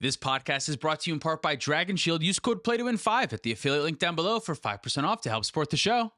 This podcast is brought to you in part by Dragon Shield. Use code PLAYTOWIN5 at the affiliate link down below for 5% off to help support the show.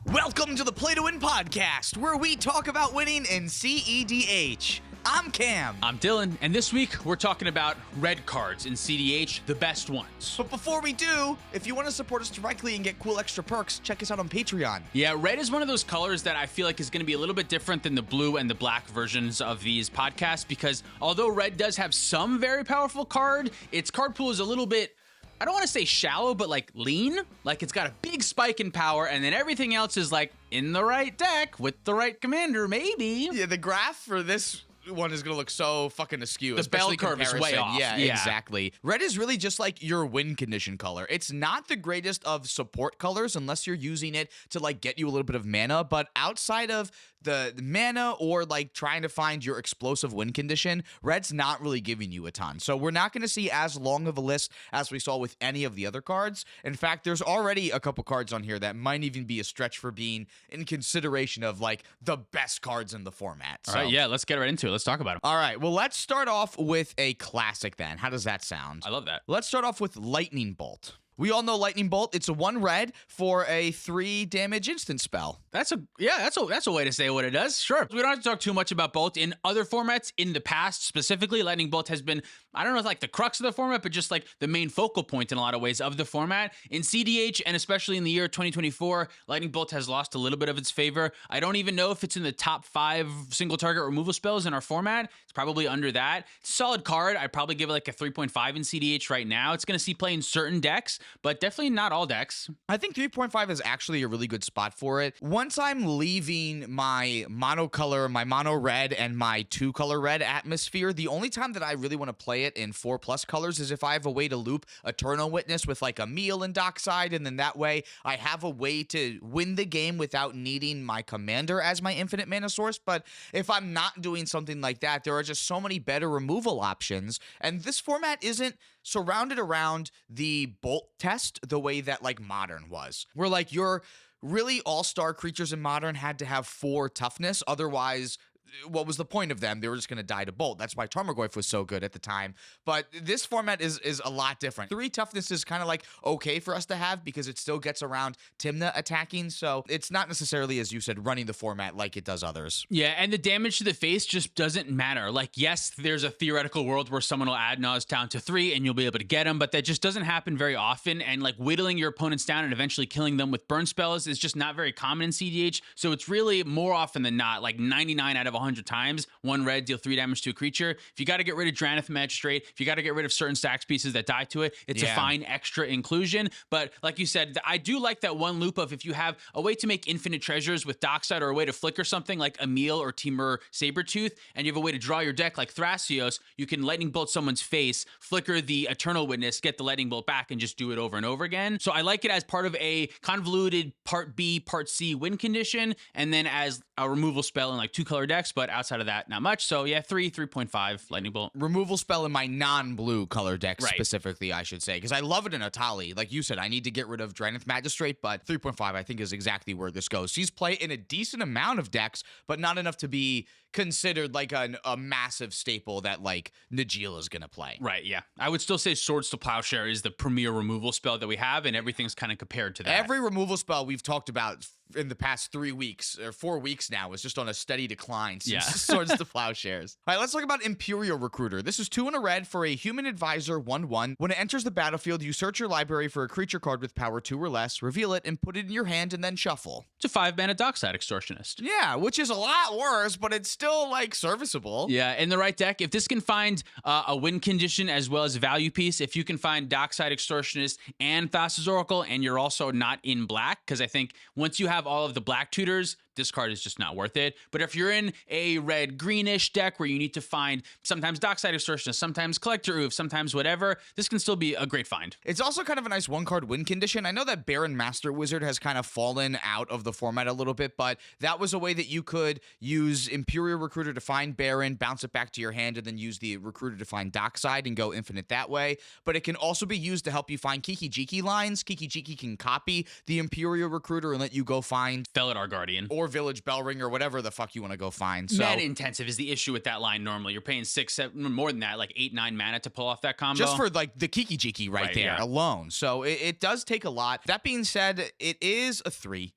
Welcome to the Play to Win podcast, where we talk about winning in cEDH. I'm Cam. I'm Dylan, and this week we're talking about red cards in cEDH, the best ones. But before we do, if you want to support us directly and get cool extra perks, check us out on Patreon. Yeah, red is one of those colors that I feel like is going to be a little bit different than the blue and the black versions of these podcasts, because although red does have some very powerful card, its card pool is a little bit, I don't want to say shallow, but like lean. Like it's got a big spike in power, and then everything else is like in the right deck with the right commander, maybe. Yeah, the graph for this one is going to look so fucking askew. The bell curve is way off. Yeah, exactly. Red is really just like your win condition color. It's not the greatest of support colors unless you're using it to like get you a little bit of mana, but outside of the mana or like trying to find your explosive win condition, red's not really giving you a ton. So we're not going to see as long of a list as we saw with any of the other cards. In fact, there's already a couple cards on here that might even be a stretch for being in consideration of like the best cards in the format. All right, yeah, let's get right into it. Let's talk about them. All right, well, let's start off with a classic then. How does that sound? I love that. Let's start off with Lightning Bolt. We all know Lightning Bolt. It's a 1 red for a 3 damage instant spell. That's a way to say what it does. Sure. We don't have to talk too much about Bolt. In other formats, in the past specifically, Lightning Bolt has been, I don't know if like the crux of the format, but just like the main focal point in a lot of ways of the format. In cEDH, and especially in the year 2024, Lightning Bolt has lost a little bit of its favor. I don't even know if it's in the top 5 single target removal spells in our format. It's probably under that. It's a solid card. I'd probably give it like a 3.5 in cEDH right now. It's going to see play in certain decks, but definitely not all decks. I think 3.5 is actually a really good spot for it. Once I'm leaving my monocolor, my mono red, and my 2-color red atmosphere, the only time that I really want to play it in 4+ colors is if I have a way to loop Eternal Witness with like a meal and Docside, and then that way I have a way to win the game without needing my commander as my infinite mana source. But if I'm not doing something like that, there are just so many better removal options, and this format isn't surrounded around the Bolt test the way that like Modern was, where like your really all-star creatures in Modern had to have 4 toughness, otherwise what was the point of them? They were just going to die to Bolt. That's why Tarmogoyf was so good at the time. But this format is a lot different. 3 toughness is kind of like okay for us to have because it still gets around Tymna attacking. So it's not necessarily, as you said, running the format like it does others. Yeah, and the damage to the face just doesn't matter. Like, yes, there's a theoretical world where someone will add Nas down to 3 and you'll be able to get him, but that just doesn't happen very often. And like whittling your opponents down and eventually killing them with burn spells is just not very common in cEDH. So it's really more often than not, like 99 out of 100 times, 1 red, deal 3 damage to a creature. If you got to get rid of Dranith Magistrate, if you got to get rid of certain stacks pieces that die to it, it's a fine extra inclusion. But like you said, I do like that one loop of if you have a way to make infinite treasures with Dockside or a way to flicker something like Emil or Temur Sabertooth, and you have a way to draw your deck like Thrasios, you can Lightning Bolt someone's face, flicker the Eternal Witness, get the Lightning Bolt back, and just do it over and over again. So I like it as part of a convoluted Part B, Part C win condition, and then as a removal spell in like 2-color decks, but outside of that, not much. So yeah, 3.5 Lightning Bolt. Removal spell in my non-blue color deck specifically, I should say, because I love it in Atali. Like you said, I need to get rid of Dranith Magistrate, but 3.5 I think is exactly where this goes. She's played in a decent amount of decks, but not enough to be considered like a massive staple that like Najeela is going to play. Right, yeah. I would still say Swords to Plowshare is the premier removal spell that we have, and everything's kind of compared to that. Every removal spell we've talked about in the past 3 weeks or 4 weeks now is just on a steady decline since Swords to Plowshares. All right, let's talk about Imperial Recruiter. This is 2 and a red for a Human Advisor 1/1. When it enters the battlefield, you search your library for a creature card with power 2 or less, reveal it, and put it in your hand, and then shuffle. It's a 5-mana Dockside Extortionist. Yeah, which is a lot worse, but it's still like serviceable. Yeah, in the right deck, if this can find a win condition as well as a value piece, if you can find Dockside Extortionist and Thassa's Oracle, and you're also not in black, because I think once you have all of the black tutors, this card is just not worth it. But if you're in a red-greenish deck where you need to find sometimes Dockside Extortionist, sometimes Collector Oof, sometimes whatever, this can still be a great find. It's also kind of a nice 1-card win condition. I know that Baron Master Wizard has kind of fallen out of the format a little bit, but that was a way that you could use Imperial Recruiter to find Baron, bounce it back to your hand, and then use the Recruiter to find Dockside and go infinite that way. But it can also be used to help you find Kiki-Jiki lines. Kiki-Jiki can copy the Imperial Recruiter and let you go find Felidar Guardian. Or Village Bellring or whatever the fuck you want to go find. So Mana intensive is the issue with that line normally. You're paying 6, 7, more than that, like 8, 9 mana to pull off that combo. just for like the Kiki Jiki right there alone. So it does take a lot. That being said, it is a 3.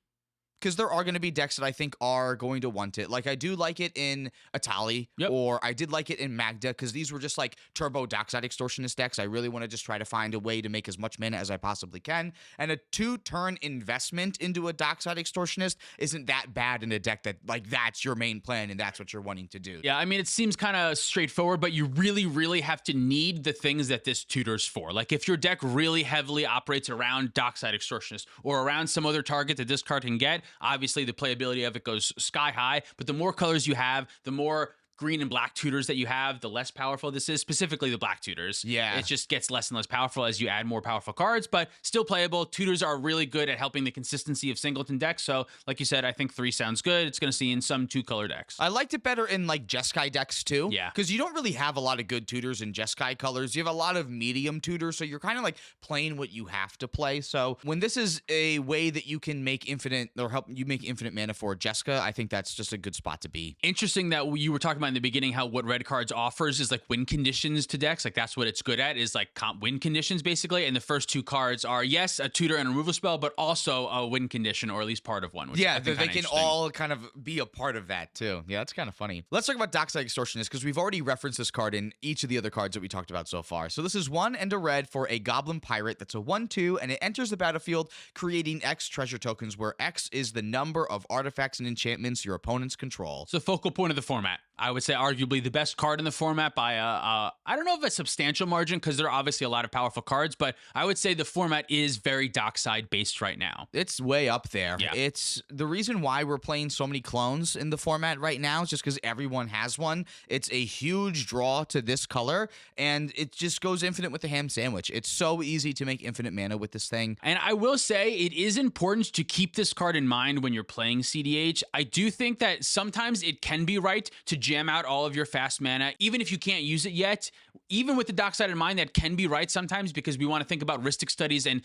Because there are going to be decks that I think are going to want it. Like, I do like it in Atali, or I did like it in Magda, because these were just like turbo Dockside Extortionist decks. I really want to just try to find a way to make as much mana as I possibly can. And a 2-turn investment into a Dockside Extortionist isn't that bad in a deck that, like, that's your main plan and that's what you're wanting to do. Yeah, I mean, it seems kind of straightforward, but you really, really have to need the things that this tutors for. Like, if your deck really heavily operates around Dockside Extortionist or around some other target that this card can get, obviously the playability of it goes sky high, but the more colors you have, the more green and black tutors that you have, the less powerful this is, specifically the black tutors. Yeah. It just gets less and less powerful as you add more powerful cards, but still playable. Tutors are really good at helping the consistency of singleton decks. So, like you said, I think 3 sounds good. It's going to see in some 2-color decks. I liked it better in, like, Jeskai decks, too. Yeah. Because you don't really have a lot of good tutors in Jeskai colors. You have a lot of medium tutors, so you're kind of, like, playing what you have to play. So, when this is a way that you can make infinite, or help you make infinite mana for Jeska, I think that's just a good spot to be. Interesting that you were talking about in the beginning how what red cards offers is like win conditions to decks. Like that's what it's good at, is like comp win conditions basically. And the first 2 cards are, yes, a tutor and a removal spell, but also a win condition, or at least part of one. Which yeah, they can all kind of be a part of that too. Yeah, that's kind of funny. Let's talk about Dockside Extortionist, because we've already referenced this card in each of the other cards that we talked about so far. So this is 1 and a red for a Goblin Pirate that's a 1/2, and it enters the battlefield creating X treasure tokens, where X is the number of artifacts and enchantments your opponents control. It's the focal point of the format. I would say arguably the best card in the format by I don't know if a substantial margin, because there are obviously a lot of powerful cards, but I would say the format is very Dockside based right now. It's way up there. Yeah. It's the reason why we're playing so many clones in the format right now is just because everyone has one. It's a huge draw to this color, and it just goes infinite with the ham sandwich. It's so easy to make infinite mana with this thing. And I will say it is important to keep this card in mind when you're playing cEDH. I do think that sometimes it can be right to jam out all of your fast mana, even if you can't use it yet. Even with the Dockside in mind, that can be right sometimes, because we want to think about Rhystic Studies and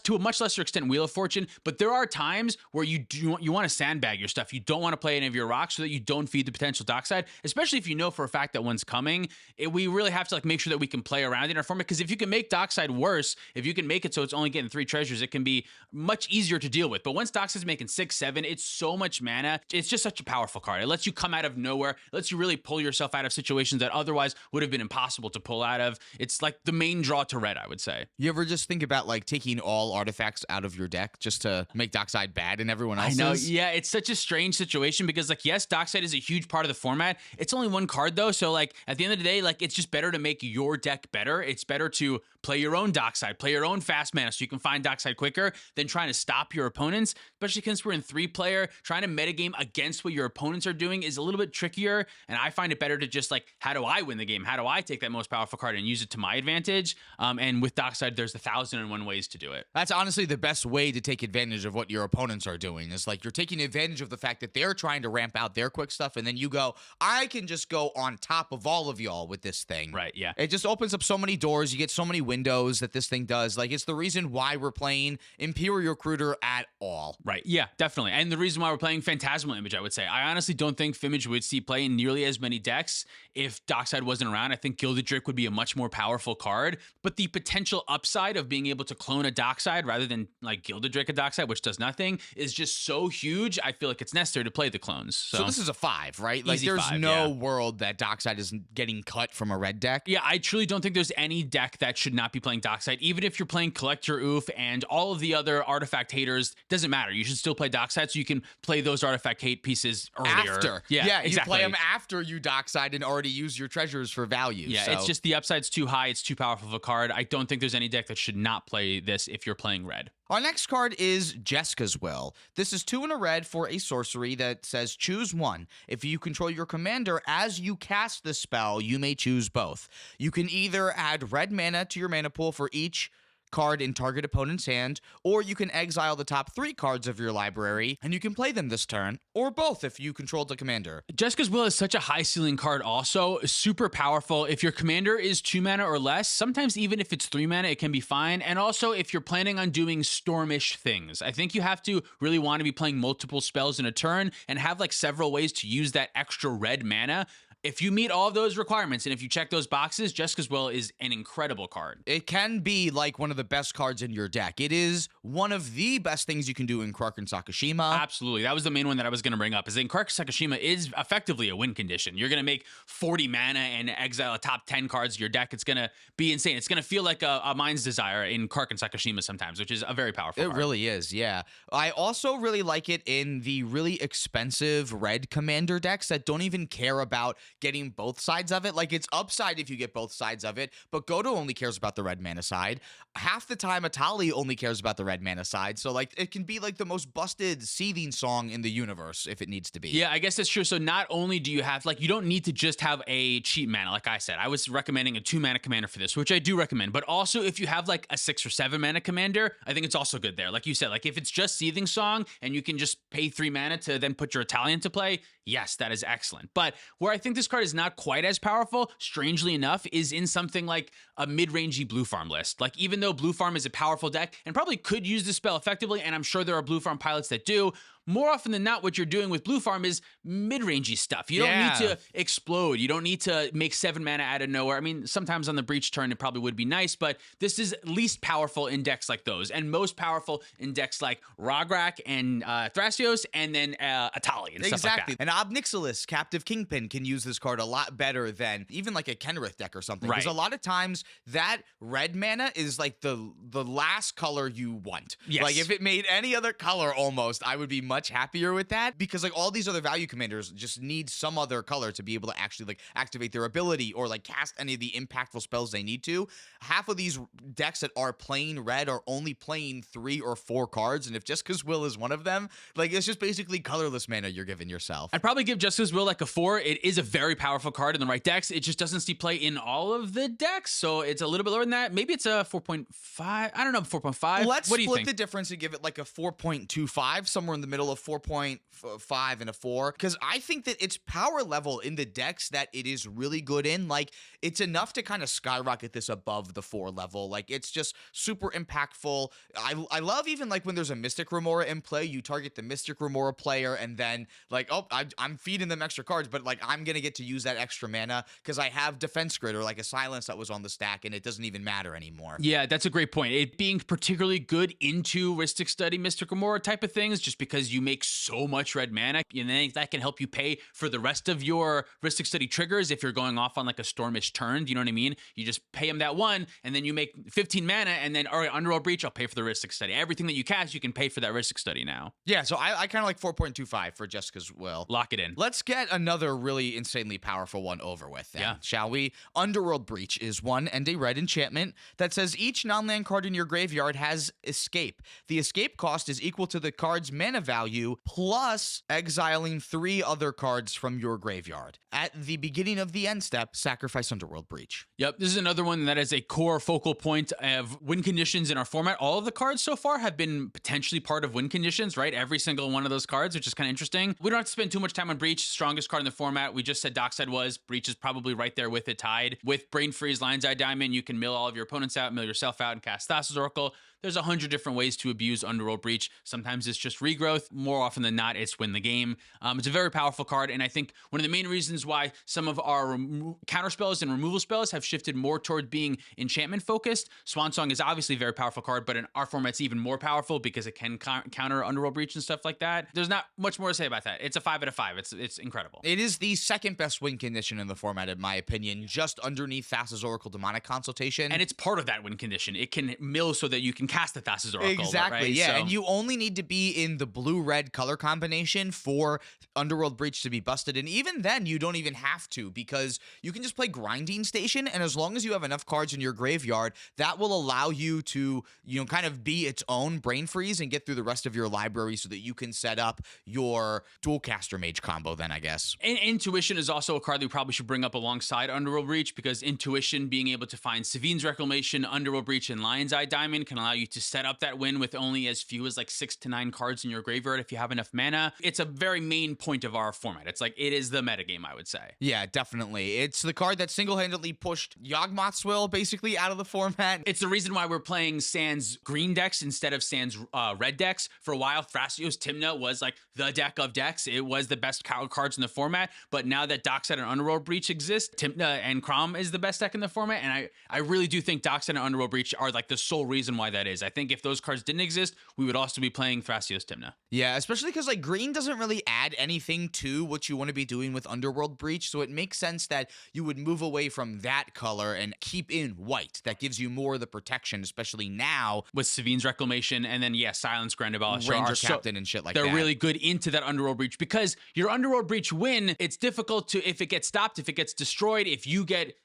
to a much lesser extent Wheel of Fortune. But there are times where you want to sandbag your stuff. You don't want to play any of your rocks so that you don't feed the potential Dockside, especially if you know for a fact that one's coming. We really have to like make sure that we can play around in our format, because if you can make Dockside worse, if you can make it so it's only getting 3 treasures, it can be much easier to deal with. But once Dockside's making 6, 7, it's so much mana. It's just such a powerful card. It lets you come out of nowhere. It lets you really pull yourself out of situations that otherwise would have been impossible to pull out of. It's like the main draw to red, I would say. You ever just think about like taking all artifacts out of your deck just to make Dockside bad and everyone else's? I know. Yeah, it's such a strange situation, because like, yes, Dockside is a huge part of the format. It's only 1 card though. So like at the end of the day, like it's just better to make your deck better. It's better to play your own Dockside, play your own fast mana so you can find Dockside quicker than trying to stop your opponents, especially since we're in 3-player. Trying to metagame against what your opponents are doing is a little bit trickier, and I find it better to just like, how do I win the game? How do I take that most powerful card and use it to my advantage? And with Dockside, there's 1,001 ways to do it. That's honestly the best way to take advantage of what your opponents are doing. Is like you're taking advantage of the fact that they're trying to ramp out their quick stuff, and then you go, I can just go on top of all of y'all with this thing. Right, yeah. It just opens up so many doors. You get so many windows that this thing does. Like, it's the reason why we're playing Imperial Recruiter at all. Right, yeah, definitely. And the reason why we're playing Phantasmal Image, I would say. I honestly don't think Fimage would see play in nearly as many decks if Dockside wasn't around. I think Gilded Drake would be a much more powerful card, but the potential upside of being able to clone a Dockside rather than like Gilded Drake a Dockside, which does nothing, is just so huge. I feel like it's necessary to play the clones. So this is a 5, right? Like, there's 5, no world that Dockside is getting cut from a red deck. Yeah, I truly don't think there's any deck that should not be playing Dockside. Even if you're playing Collect Your Oof and all of the other artifact haters, doesn't matter. You should still play Dockside so you can play those artifact hate pieces earlier. After. Yeah, exactly. You play them after you Dockside and already use your treasures for value. Yeah, so. It's just the upside's too high. It's too powerful of a card. I don't think there's any deck that should not play this if you're playing red. Our next card is Jessas Will. This is 2 and a red for a sorcery that says choose one. If you control your commander as you cast the spell, you may choose both. You can either add red mana to your mana pool for each card in target opponent's hand, or you can exile the top 3 cards of your library, and you can play them this turn, or both if you control the commander. Jessas Will is such a high ceiling card also, super powerful. If your commander is 2 mana or less, sometimes even if it's 3 mana, it can be fine. And also if you're planning on doing stormish things, I think you have to really want to be playing multiple spells in a turn and have like several ways to use that extra red mana. If you meet all of those requirements and if you check those boxes, Jessas Will is an incredible card. It can be like one of the best cards in your deck. It is one of the best things you can do in Kraken Sakashima. Absolutely. That was the main one that I was going to bring up, is in Kraken Sakashima is effectively a win condition. You're going to make 40 mana and exile a top 10 cards of your deck. It's going to be insane. It's going to feel like a Mind's Desire in Kraken Sakashima sometimes, which is a very powerful card. It really is, yeah. I also really like it in the really expensive red commander decks that don't even care about getting both sides of it. Like, it's upside if you get both sides of it, but Goto only cares about the red mana side. Half the time, Atali only cares about the red mana side. So, like, it can be like the most busted seething song in the universe if it needs to be. Yeah, I guess that's true. So not only do you have, like, you don't need to just have a cheap mana. Like I said, I was recommending a 2 mana commander for this, which I do recommend. But also, if you have like a 6 or 7 mana commander, I think it's also good there. Like you said, like if it's just Seething Song and you can just pay 3 mana to then put your Italian to play, yes, that is excellent. But where I think this card is not quite as powerful, strangely enough, is in something like a mid-rangey blue farm list. Like, even though blue farm is a powerful deck and probably could use this spell effectively, and I'm sure there are blue farm pilots that do, more often than not, what you're doing with blue farm is mid-rangey stuff. You don't need to explode. You don't need to make 7 mana out of nowhere. I mean, sometimes on the breach turn, it probably would be nice, but this is least powerful in decks like those, and most powerful in decks like Rograk and Thrasios, and then Atali and stuff like that. And Obnixilis, Captive Kingpin, can use this card a lot better than even like a Kenrith deck or something. Because a lot of times, that red mana is like the last color you want. Yes. Like, if it made any other color almost, I would be much happier with that, because like all these other value commanders just need some other color to be able to actually like activate their ability or like cast any of the impactful spells they need to. Half of these decks that are plain red are only playing 3 or 4 cards, and if Jessas Will is one of them, like, it's just basically colorless mana you're giving yourself. I'd probably give Jessas Will like a 4. It is a very powerful card in the right decks. It just doesn't see play in all of the decks, so it's a little bit lower than that. Maybe it's a 4.5. I don't know, 4.5. Let's what do you split think? the difference and give it like a 4.25, somewhere in the middle of 4.5 and a 4, because I think that its power level in the decks that it is really good in, like, it's enough to kind of skyrocket this above the 4 level. Like, it's just super impactful. I love even like when there's a Mystic Remora in play, you target the Mystic Remora player, and then like, oh, I'm feeding them extra cards, but like, I'm gonna get to use that extra mana because I have Defense Grid or like a Silence that was on the stack, and it doesn't even matter anymore. Yeah, that's a great point. It being particularly good into Rhystic Study, Mystic Remora type of things, just because you make so much red mana, and then that can help you pay for the rest of your Rhystic Study triggers if you're going off on like a Stormish turn. Do you know what I mean? You just pay him that one, and then you make 15 mana, and then, all right, Underworld Breach, I'll pay for the Rhystic Study. Everything that you cast, you can pay for that Rhystic Study now. Yeah, so I kind of like 4.25 for Jessas Will. Lock it in. Let's get another really insanely powerful one over with then, shall we? Underworld Breach is 1 and a red enchantment that says each non-land card in your graveyard has escape. The escape cost is equal to the card's mana value plus exiling 3 other cards from your graveyard. At the beginning of the end step, sacrifice Underworld Breach. Yep, this is another one that is a core focal point of win conditions in our format. All of the cards so far have been potentially part of win conditions, right? Every single one of those cards, which is kind of interesting. We don't have to spend too much time on Breach, strongest card in the format. We just said Dockside was. Breach is probably right there with it, tied. With Brain Freeze, Lion's Eye Diamond, you can mill all of your opponents out, mill yourself out, and cast Thassa's Oracle. There's 100 different ways to abuse Underworld Breach. Sometimes it's just regrowth. More often than not, it's win the game. It's a very powerful card, and I think one of the main reasons why some of our counter spells and removal spells have shifted more toward being enchantment focused. Swan Song is obviously a very powerful card, but in our format, it's even more powerful because it can counter Underworld Breach and stuff like that. There's not much more to say about that. It's a 5 out of 5. It's incredible. It is the second best win condition in the format, in my opinion, just underneath Thassa's Oracle Demonic Consultation. And it's part of that win condition. It can mill so that you can cast the Thassa's Oracle. Exactly, right? yeah. So, and you only need to be in the blue-red color combination for Underworld Breach to be busted. And even then, you don't don't even have to, because you can just play Grinding Station, and as long as you have enough cards in your graveyard, that will allow you to, kind of be its own brain freeze and get through the rest of your library so that you can set up your Dualcaster Mage combo then, I guess. And Intuition is also a card that we probably should bring up alongside Underworld Breach, because Intuition, being able to find Savine's Reclamation, Underworld Breach, and Lion's Eye Diamond can allow you to set up that win with only as few as like 6 to 9 cards in your graveyard if you have enough mana. It's a very main point of our format. It's like, it is the metagame, I would say. Yeah, definitely. It's the card that single-handedly pushed Yawgmoth's Will basically out of the format. It's the reason why we're playing Sans green decks instead of Sans red decks. For a while, Thrasios Tymna was like the deck of decks. It was the best cards in the format. But now that Dockside and Underworld Breach exist, Tymna and Crom is the best deck in the format. And I really do think Dockside and Underworld Breach are like the sole reason why that is. I think if those cards didn't exist, we would also be playing Thrasios Tymna. Yeah, especially because like green doesn't really add anything to what you want to be doing with Underworld Breach. So it makes sense that you would move away from that color and keep in white. That gives you more of the protection, especially now with Savine's Reclamation, and then Silence Grandabal, Ranger Captain and shit like they're that. They're really good into that Underworld Breach, because your Underworld Breach win, it's difficult to, if it gets stopped, if it gets destroyed, if you get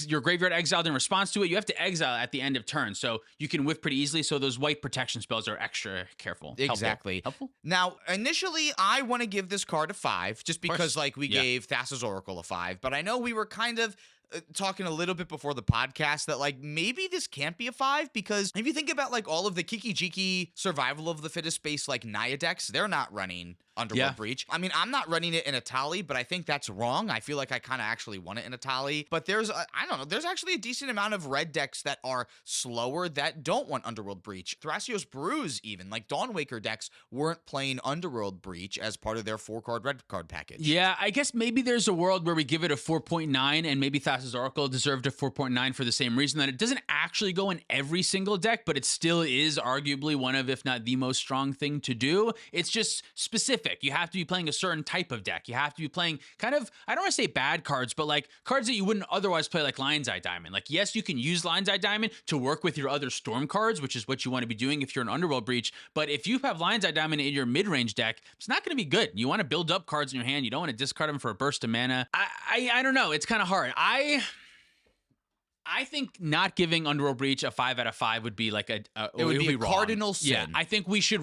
your graveyard exiled in response to it, you have to exile at the end of turn, so you can whiff pretty easily. So those white protection spells are extra careful. Exactly. Helpful? Now, initially, I want to give this card a 5, just because like we gave Thassa's Oracle a 5, but I know we were kind of talking a little bit before the podcast that like maybe this can't be a 5, because if you think about like all of the Kiki Jiki survival of the fittest space like Naya decks, they're not running Underworld Breach. I mean, I'm not running it in a Tali, but I think that's wrong. I feel like I kind of actually want it in a Tali, but there's I don't know, there's actually a decent amount of red decks that are slower that don't want Underworld Breach. Thrasios Brews, even like Dawnwaker decks weren't playing Underworld Breach as part of their 4-card red card package. Yeah, I guess maybe there's a world where we give it a 4.9, and maybe Thassa's Oracle deserved a 4.9 for the same reason that it doesn't actually go in every single deck, but it still is arguably one of, if not the most strong thing to do. It's just specific. You have to be playing a certain type of deck. You have to be playing kind of, I don't want to say bad cards, but like cards that you wouldn't otherwise play, like Lion's Eye Diamond. Like, yes, you can use Lion's Eye Diamond to work with your other Storm cards, which is what you want to be doing if you're an Underworld Breach. But if you have Lion's Eye Diamond in your mid-range deck, it's not going to be good. You want to build up cards in your hand. You don't want to discard them for a burst of mana. I don't know. It's kind of hard. I think not giving Underworld Breach a 5 out of 5 would be like it would be a cardinal sin. Yeah, I think we should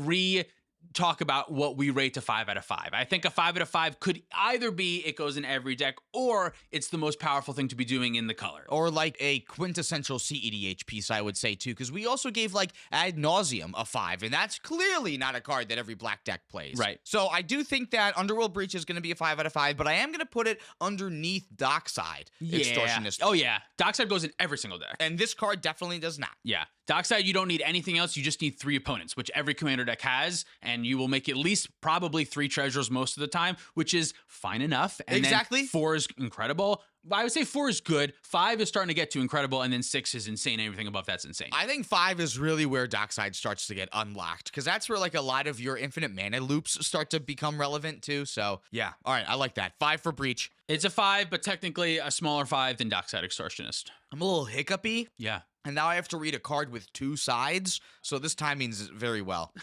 talk about what we rate a 5 out of 5. I think a 5 out of 5 could either be it goes in every deck, or it's the most powerful thing to be doing in the color. Or like a quintessential cEDH piece, I would say too, because we also gave like Ad Nauseam a 5, and that's clearly not a card that every black deck plays. Right. So I do think that Underworld Breach is going to be a 5 out of 5, but I am going to put it underneath Dockside Extortionist. Oh yeah, Dockside goes in every single deck. And this card definitely does not. Yeah. Dockside, you don't need anything else. You just need 3 opponents, which every commander deck has, and you will make at least probably 3 treasures most of the time, which is fine enough. And exactly. Then 4 is incredible. I would say 4 is good. 5 is starting to get to incredible, and then 6 is insane. Everything above that's insane. I think 5 is really where Dockside starts to get unlocked, because that's where like a lot of your infinite mana loops start to become relevant too. So yeah, all right, I like that. 5 for Breach. It's a 5, but technically a smaller 5 than Dockside Extortionist. I'm a little hiccupy. Yeah. And now I have to read a card with 2 sides, so this timing's very well.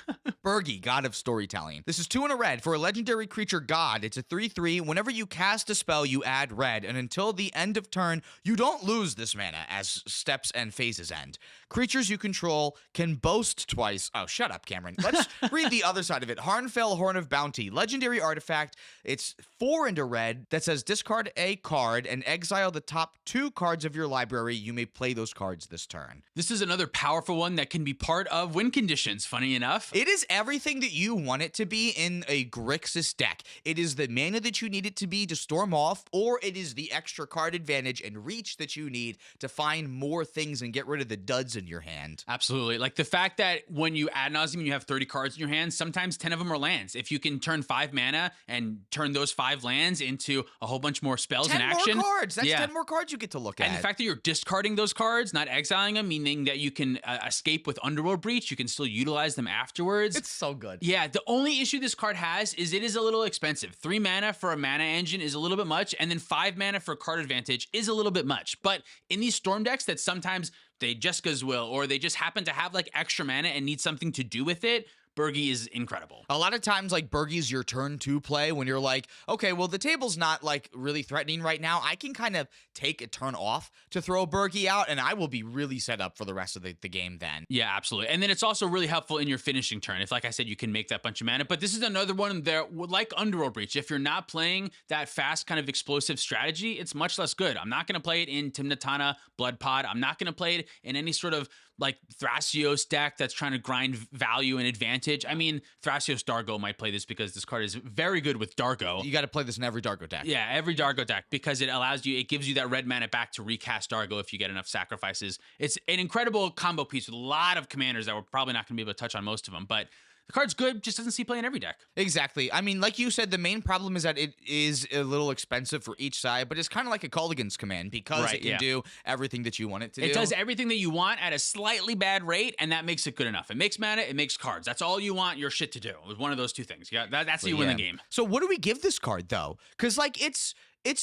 Bergi, God of Storytelling. This is 2 and a red. For a legendary creature god, it's a 3/3. Whenever you cast a spell, you add red, and until the end of turn, you don't lose this mana as steps and phases end. Creatures you control can boast twice. Oh, shut up, Cameron. Let's read the other side of it. Harnfell, Horn of Bounty. Legendary artifact. It's 4 and a red that says discard a card and exile the top 2 cards of your library. You may play those cards this turn. This is another powerful one that can be part of win conditions, funny enough. It is everything that you want it to be in a Grixis deck. It is the mana that you need it to be to storm off, or it is the extra card advantage and reach that you need to find more things and get rid of the duds in your hand. Absolutely. Like the fact that when you Ad Nauseam and you have 30 cards in your hand, sometimes 10 of them are lands. If you can turn 5 mana and turn those 5 lands into a whole bunch more spells in action. 10 more cards. That's 10 more cards you get to look at. And the fact that you're discarding those cards, not exiling them, meaning that you can escape with Underworld Breach, you can still utilize them afterwards. It's so good. Yeah, the only issue this card has is it is a little expensive. 3 mana for a mana engine is a little bit much, and then 5 mana for card advantage is a little bit much. But in these Storm decks that sometimes they Jessas Will, or they just happen to have like extra mana and need something to do with it, Bergie is incredible. A lot of times, like, Bergie's your turn 2 play when you're like, okay, well, the table's not, like, really threatening right now. I can kind of take a turn off to throw a Bergie out, and I will be really set up for the rest of the game then. Yeah, absolutely. And then it's also really helpful in your finishing turn. If, like I said, you can make that bunch of mana. But this is another one there, like Underworld Breach. If you're not playing that fast kind of explosive strategy, it's much less good. I'm not going to play it in Timnatana Blood Pod. I'm not going to play it in any sort of like Thrasios deck that's trying to grind value and advantage. I mean, Thrasios Dargo might play this because this card is very good with Dargo. You got to play this in every Dargo deck. Yeah, every Dargo deck, because it gives you that red mana back to recast Dargo if you get enough sacrifices. It's an incredible combo piece with a lot of commanders that we're probably not going to be able to touch on most of them, but the card's good, just doesn't see play in every deck. Exactly. I mean, like you said, the main problem is that it is a little expensive for each side, but it's kind of like a Colligan's command because it can do everything that you want it to do. It does everything that you want at a slightly bad rate, and that makes it good enough. It makes mana, it makes cards. That's all you want your shit to do. With one of those two things. That's how you win the game. So what do we give this card, though? Because, like, it's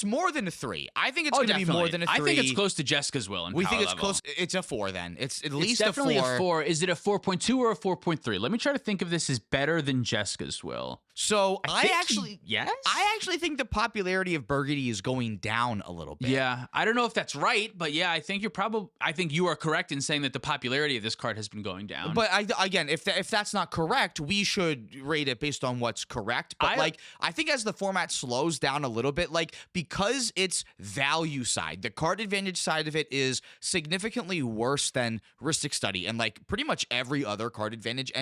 more than a 3. I think it's going to be more than a 3. I think it's close to Jessica's Will. We think it's close. It's a 4 then. It's at least a 4. It's definitely a 4. Is it a 4.2 or a 4.3? Let me try to think of this as better than Jessica's Will. So I actually think the popularity of Burgundy is going down a little bit. Yeah, I don't know if that's right, but yeah, I think you are correct in saying that the popularity of this card has been going down. But again, if that's not correct, we should rate it based on what's correct. But I think as the format slows down a little bit, like, because it's value side, the card advantage side of it is significantly worse than Rhystic Study and like pretty much every other card advantage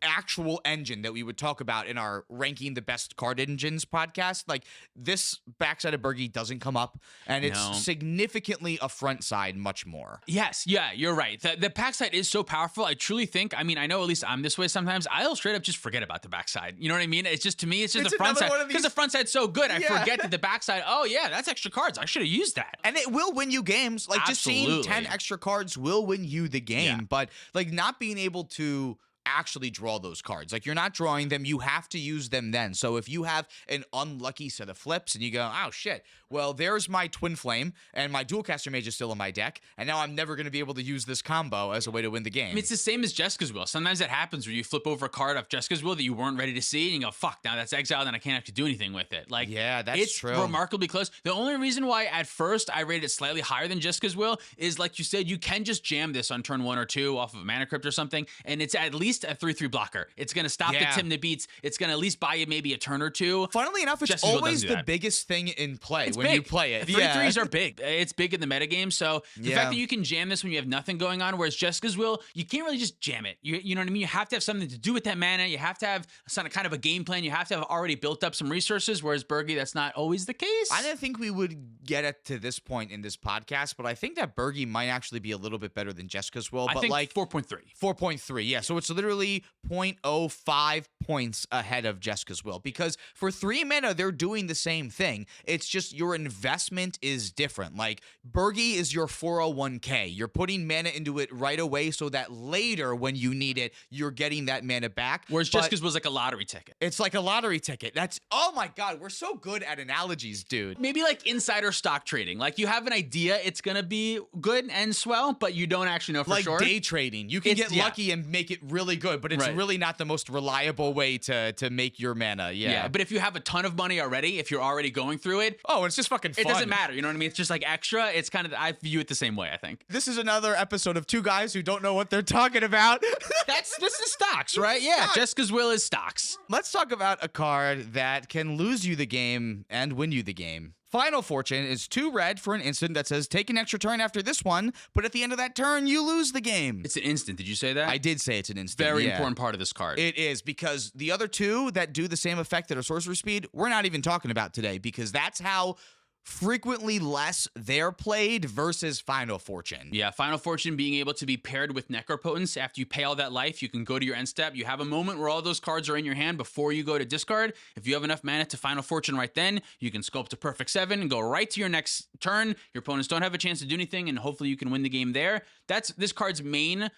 actual engine that we would talk about in our ranking the best card engines podcast. Like, this backside of Bergie doesn't come up, and it's significantly a front side much more. Yes, yeah, you're right. The backside is so powerful. I truly think, I mean, I know at least I'm this way sometimes. I'll straight up just forget about the backside. You know what I mean? It's just, to me, it's just the front side. Because the front side's so good, I forget that the backside, oh yeah, that's extra cards. I should have used that. And it will win you games. Like, just seeing 10 extra cards will win you the game. Yeah. But, like, not being able to actually draw those cards. Like, you're not drawing them, you have to use them then. So if you have an unlucky set of flips and you go, oh shit, well, there's my Twin Flame and my Dualcaster Mage is still in my deck, and now I'm never going to be able to use this combo as a way to win the game. I mean, it's the same as Jessica's Will. Sometimes that happens where you flip over a card off Jessica's Will that you weren't ready to see, and you go, fuck, now that's exiled and I can't actually do anything with it. Like, yeah, that's it's true. Remarkably close. The only reason why at first I rated it slightly higher than Jessica's Will is, like you said, you can just jam this on turn 1 or 2 off of a Mana Crypt or something, and it's at least a 3/3 blocker. It's going to stop the Timna beats. It's going to at least buy you maybe a turn or two. Funnily enough, it's always the biggest thing in play when you play it. 3/3s are big. It's big in the metagame. So the fact that you can jam this when you have nothing going on, whereas Jessica's Will, you can't really just jam it. You know what I mean? You have to have something to do with that mana. You have to have some kind of a game plan. You have to have already built up some resources, whereas Bergie, that's not always the case. I didn't think we would get it to this point in this podcast, but I think that Bergie might actually be a little bit better than Jessica's Will. I think like 4.3. 4.3, yeah. So it's literally 0.05 points ahead of Jessica's Will, because for 3 mana, they're doing the same thing. It's just your investment is different. Like, Bergie is your 401k. You're putting mana into it right away so that later when you need it, you're getting that mana back. Whereas Jessica's was like a lottery ticket. It's like a lottery ticket. That's, oh my God, we're so good at analogies, dude. Maybe like insider stock trading. Like, you have an idea it's going to be good and swell, but you don't actually know for sure. Like day trading. You can get lucky and make it really good, but it's really not the most reliable way to make your mana. Yeah, but if you have a ton of money already, if you're already going through it, it's just fucking fun. It doesn't matter. You know what I mean? It's just like extra. It's kind of, I view it the same way, I think. This is another episode of two guys who don't know what they're talking about. This is stocks, right? Yeah, Jessica's Will is stocks. Let's talk about a card that can lose you the game and win you the game. Final Fortune is 2 red for an instant that says take an extra turn after this one, but at the end of that turn, you lose the game. It's an instant. Did you say that? I did say it's an instant. Very important part of this card. It is, because the other 2 that do the same effect that are sorcery speed, we're not even talking about today, because that's how frequently less they're played versus Final Fortune. Yeah, Final Fortune being able to be paired with Necropotence. After you pay all that life, you can go to your end step. You have a moment where all those cards are in your hand before you go to discard. If you have enough mana to Final Fortune right then, you can sculpt a perfect 7 and go right to your next turn. Your opponents don't have a chance to do anything, and hopefully you can win the game there. That's this card's main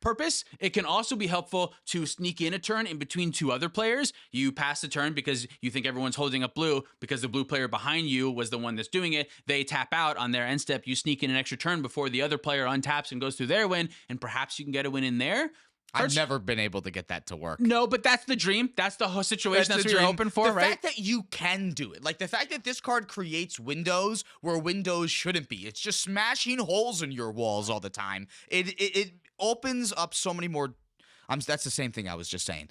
purpose. It can also be helpful to sneak in a turn in between 2 other players. You pass the turn because you think everyone's holding up blue, because the blue player behind you was the one that's doing it. They tap out on their end step. You sneak in an extra turn before the other player untaps and goes through their win, and perhaps you can get a win in there. I've never been able to get that to work. No, but that's the dream. That's the whole situation. That's what you're hoping for, right? The fact that you can do it. Like, the fact that this card creates windows where windows shouldn't be. It's just smashing holes in your walls all the time. It opens up so many more... that's the same thing I was just saying.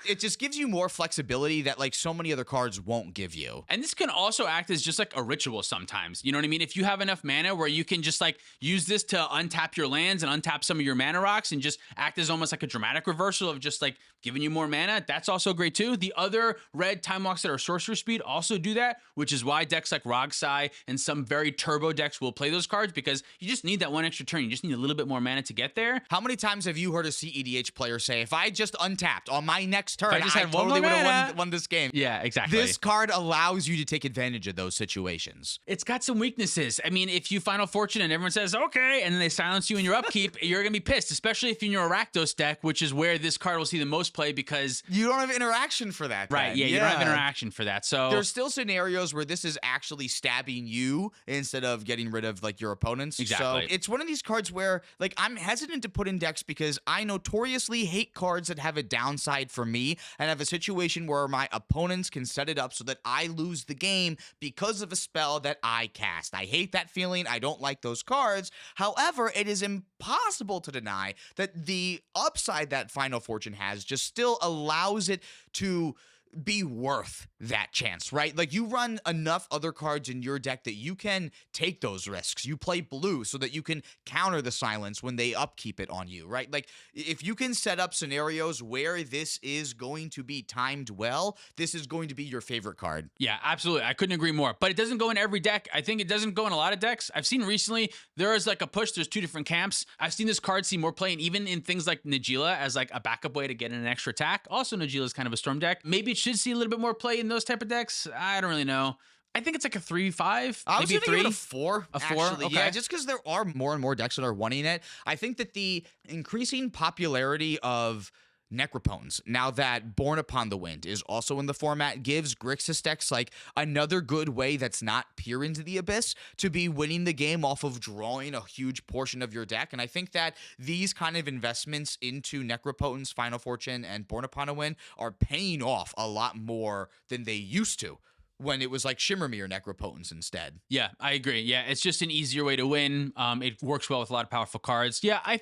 It just gives you more flexibility that, like, so many other cards won't give you. And this can also act as just like a ritual sometimes. You know what I mean? If you have enough mana where you can just like use this to untap your lands and untap some of your mana rocks and just act as almost like a dramatic reversal of just like giving you more mana, that's also great too. The other red time walks that are sorcerer speed also do that, which is why decks like Rogsai and some very turbo decks will play those cards, because you just need that one extra turn. You just need a little bit more mana to get there. How many times have you heard a cEDH player say, if I just untapped on my next turn, I totally would have won this game? Yeah, exactly. This card allows you to take advantage of those situations. It's got some weaknesses. I mean, if you Final Fortune and everyone says, okay, and then they silence you in your upkeep, you're going to be pissed, especially if you're in your Rakdos deck, which is where this card will see the most play because... You don't have interaction for that. Right, yeah, you don't have interaction for that. So there's still scenarios where this is actually stabbing you instead of getting rid of, like, your opponents. Exactly. So it's one of these cards where, like, I'm hesitant to put in decks because I notoriously hate cards that have a downside for me and have a situation where my opponents can set it up so that I lose the game because of a spell that I cast. I hate that feeling. I don't like those cards. However, it is impossible to deny that the upside that Final Fortune has just still allows it to be worth that chance, right? Like, you run enough other cards in your deck that you can take those risks. You play blue so that you can counter the silence when they upkeep it on you, right? Like, if you can set up scenarios where this is going to be timed well, this is going to be your favorite card. Yeah, absolutely. I couldn't agree more. But it doesn't go in every deck. I think it doesn't go in a lot of decks. I've seen recently there is like a push. There's two different camps. I've seen this card see more play, and even in things like Najeela as like a backup way to get in an extra attack. Also, Najeela is kind of a storm deck. Maybe it should see a little bit more play in those type of decks. I don't really know. I think it's like a 3-5. I was maybe going to give it a 4. A 4? Actually. Okay. Yeah, just because there are more and more decks that are wanting it. I think that the increasing popularity of Necropotence, now that Born Upon the Wind is also in the format, gives Grixis decks like another good way that's not Peer into the Abyss to be winning the game off of drawing a huge portion of your deck. And I think that these kind of investments into Necropotence, Final Fortune, and Born Upon a Wind are paying off a lot more than they used to when it was like Shimmermere Necropotence instead. Yeah, I agree. Yeah, it's just an easier way to win. It works well with a lot of powerful cards. Yeah, I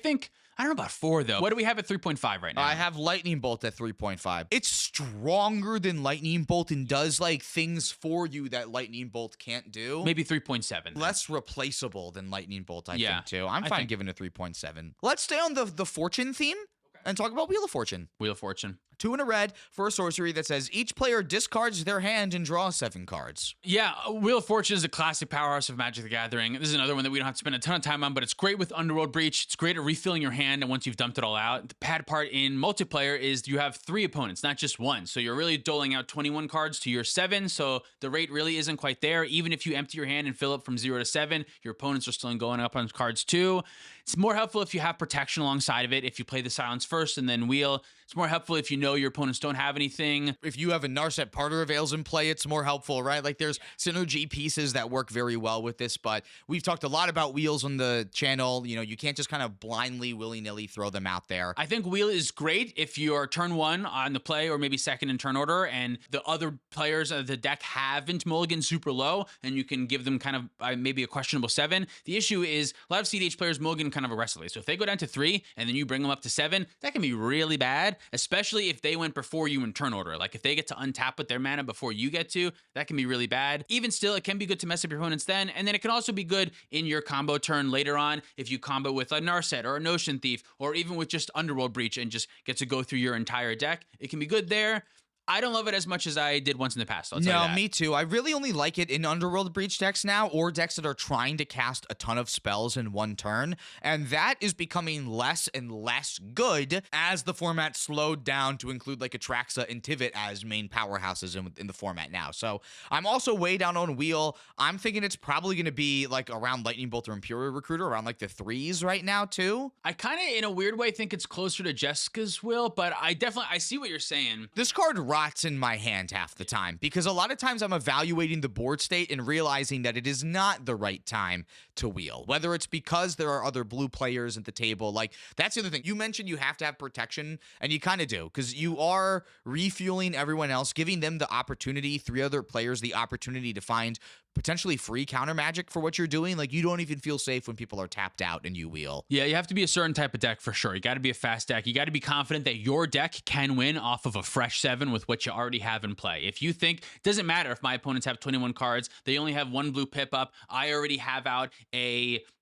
don't know about 4, though. What do we have at 3.5 right now? I have Lightning Bolt at 3.5. It's stronger than Lightning Bolt and does, like, things for you that Lightning Bolt can't do. Maybe 3.7. Less replaceable than Lightning Bolt, I think, too. I'm I fine think... giving it 3.7. Let's stay on the Fortune theme and talk about Wheel of Fortune. Wheel of Fortune. 2 and a red for a sorcery that says each player discards their hand and draws 7 cards. Yeah, Wheel of Fortune is a classic powerhouse of Magic the Gathering. This is another one that we don't have to spend a ton of time on, but it's great with Underworld Breach. It's great at refilling your hand and once you've dumped it all out. The bad part in multiplayer is you have 3 opponents, not just 1. So you're really doling out 21 cards to your 7, so the rate really isn't quite there. Even if you empty your hand and fill up from 0 to 7, your opponents are still going up on cards too. It's more helpful if you have protection alongside of it, if you play the silence first and then wheel. It's more helpful if you know your opponents don't have anything. If you have a Narset Parter of Veils in play, it's more helpful, right? Like, there's synergy pieces that work very well with this, but we've talked a lot about wheels on the channel. You know, you can't just kind of blindly, willy-nilly throw them out there. I think wheel is great if you're turn 1 on the play or maybe second in turn order and the other players of the deck haven't mulligan super low and you can give them kind of maybe a questionable 7. The issue is a lot of cEDH players mulligan kind of aggressively. So if they go down to 3 and then you bring them up to 7, that can be really bad, especially if they went before you in turn order. Like, if they get to untap with their mana before you get to, that can be really bad. Even still, it can be good to mess up your opponents then, and then it can also be good in your combo turn later on if you combo with a Narset or a Notion Thief, or even with just Underworld Breach and just get to go through your entire deck. It can be good there. I don't love it as much as I did once in the past. I'll tell you that. Me too. I really only like it in Underworld Breach decks now, or decks that are trying to cast a ton of spells in one turn, and that is becoming less and less good as the format slowed down to include like Atraxa and Tivit as main powerhouses in the format now. So I'm also way down on wheel. I'm thinking it's probably going to be like around Lightning Bolt or Imperial Recruiter, around like the 3s right now too. I kind of, in a weird way, think it's closer to Jessas Will, but I see what you're saying. This card rots in my hand half the time, because a lot of times I'm evaluating the board state and realizing that it is not the right time to wheel, whether it's because there are other blue players at the table. Like, that's the other thing. You mentioned you have to have protection, and you kind of do, because you are refueling everyone else, giving them the opportunity, 3 other players, the opportunity to find potentially free counter magic for what you're doing. Like, you don't even feel safe when people are tapped out and you wheel. Yeah, you have to be a certain type of deck for sure. You got to be a fast deck. You got to be confident that your deck can win off of a fresh 7 with what you already have in play. If you think, doesn't matter if my opponents have 21 cards, they only have 1 blue pip up, I already have out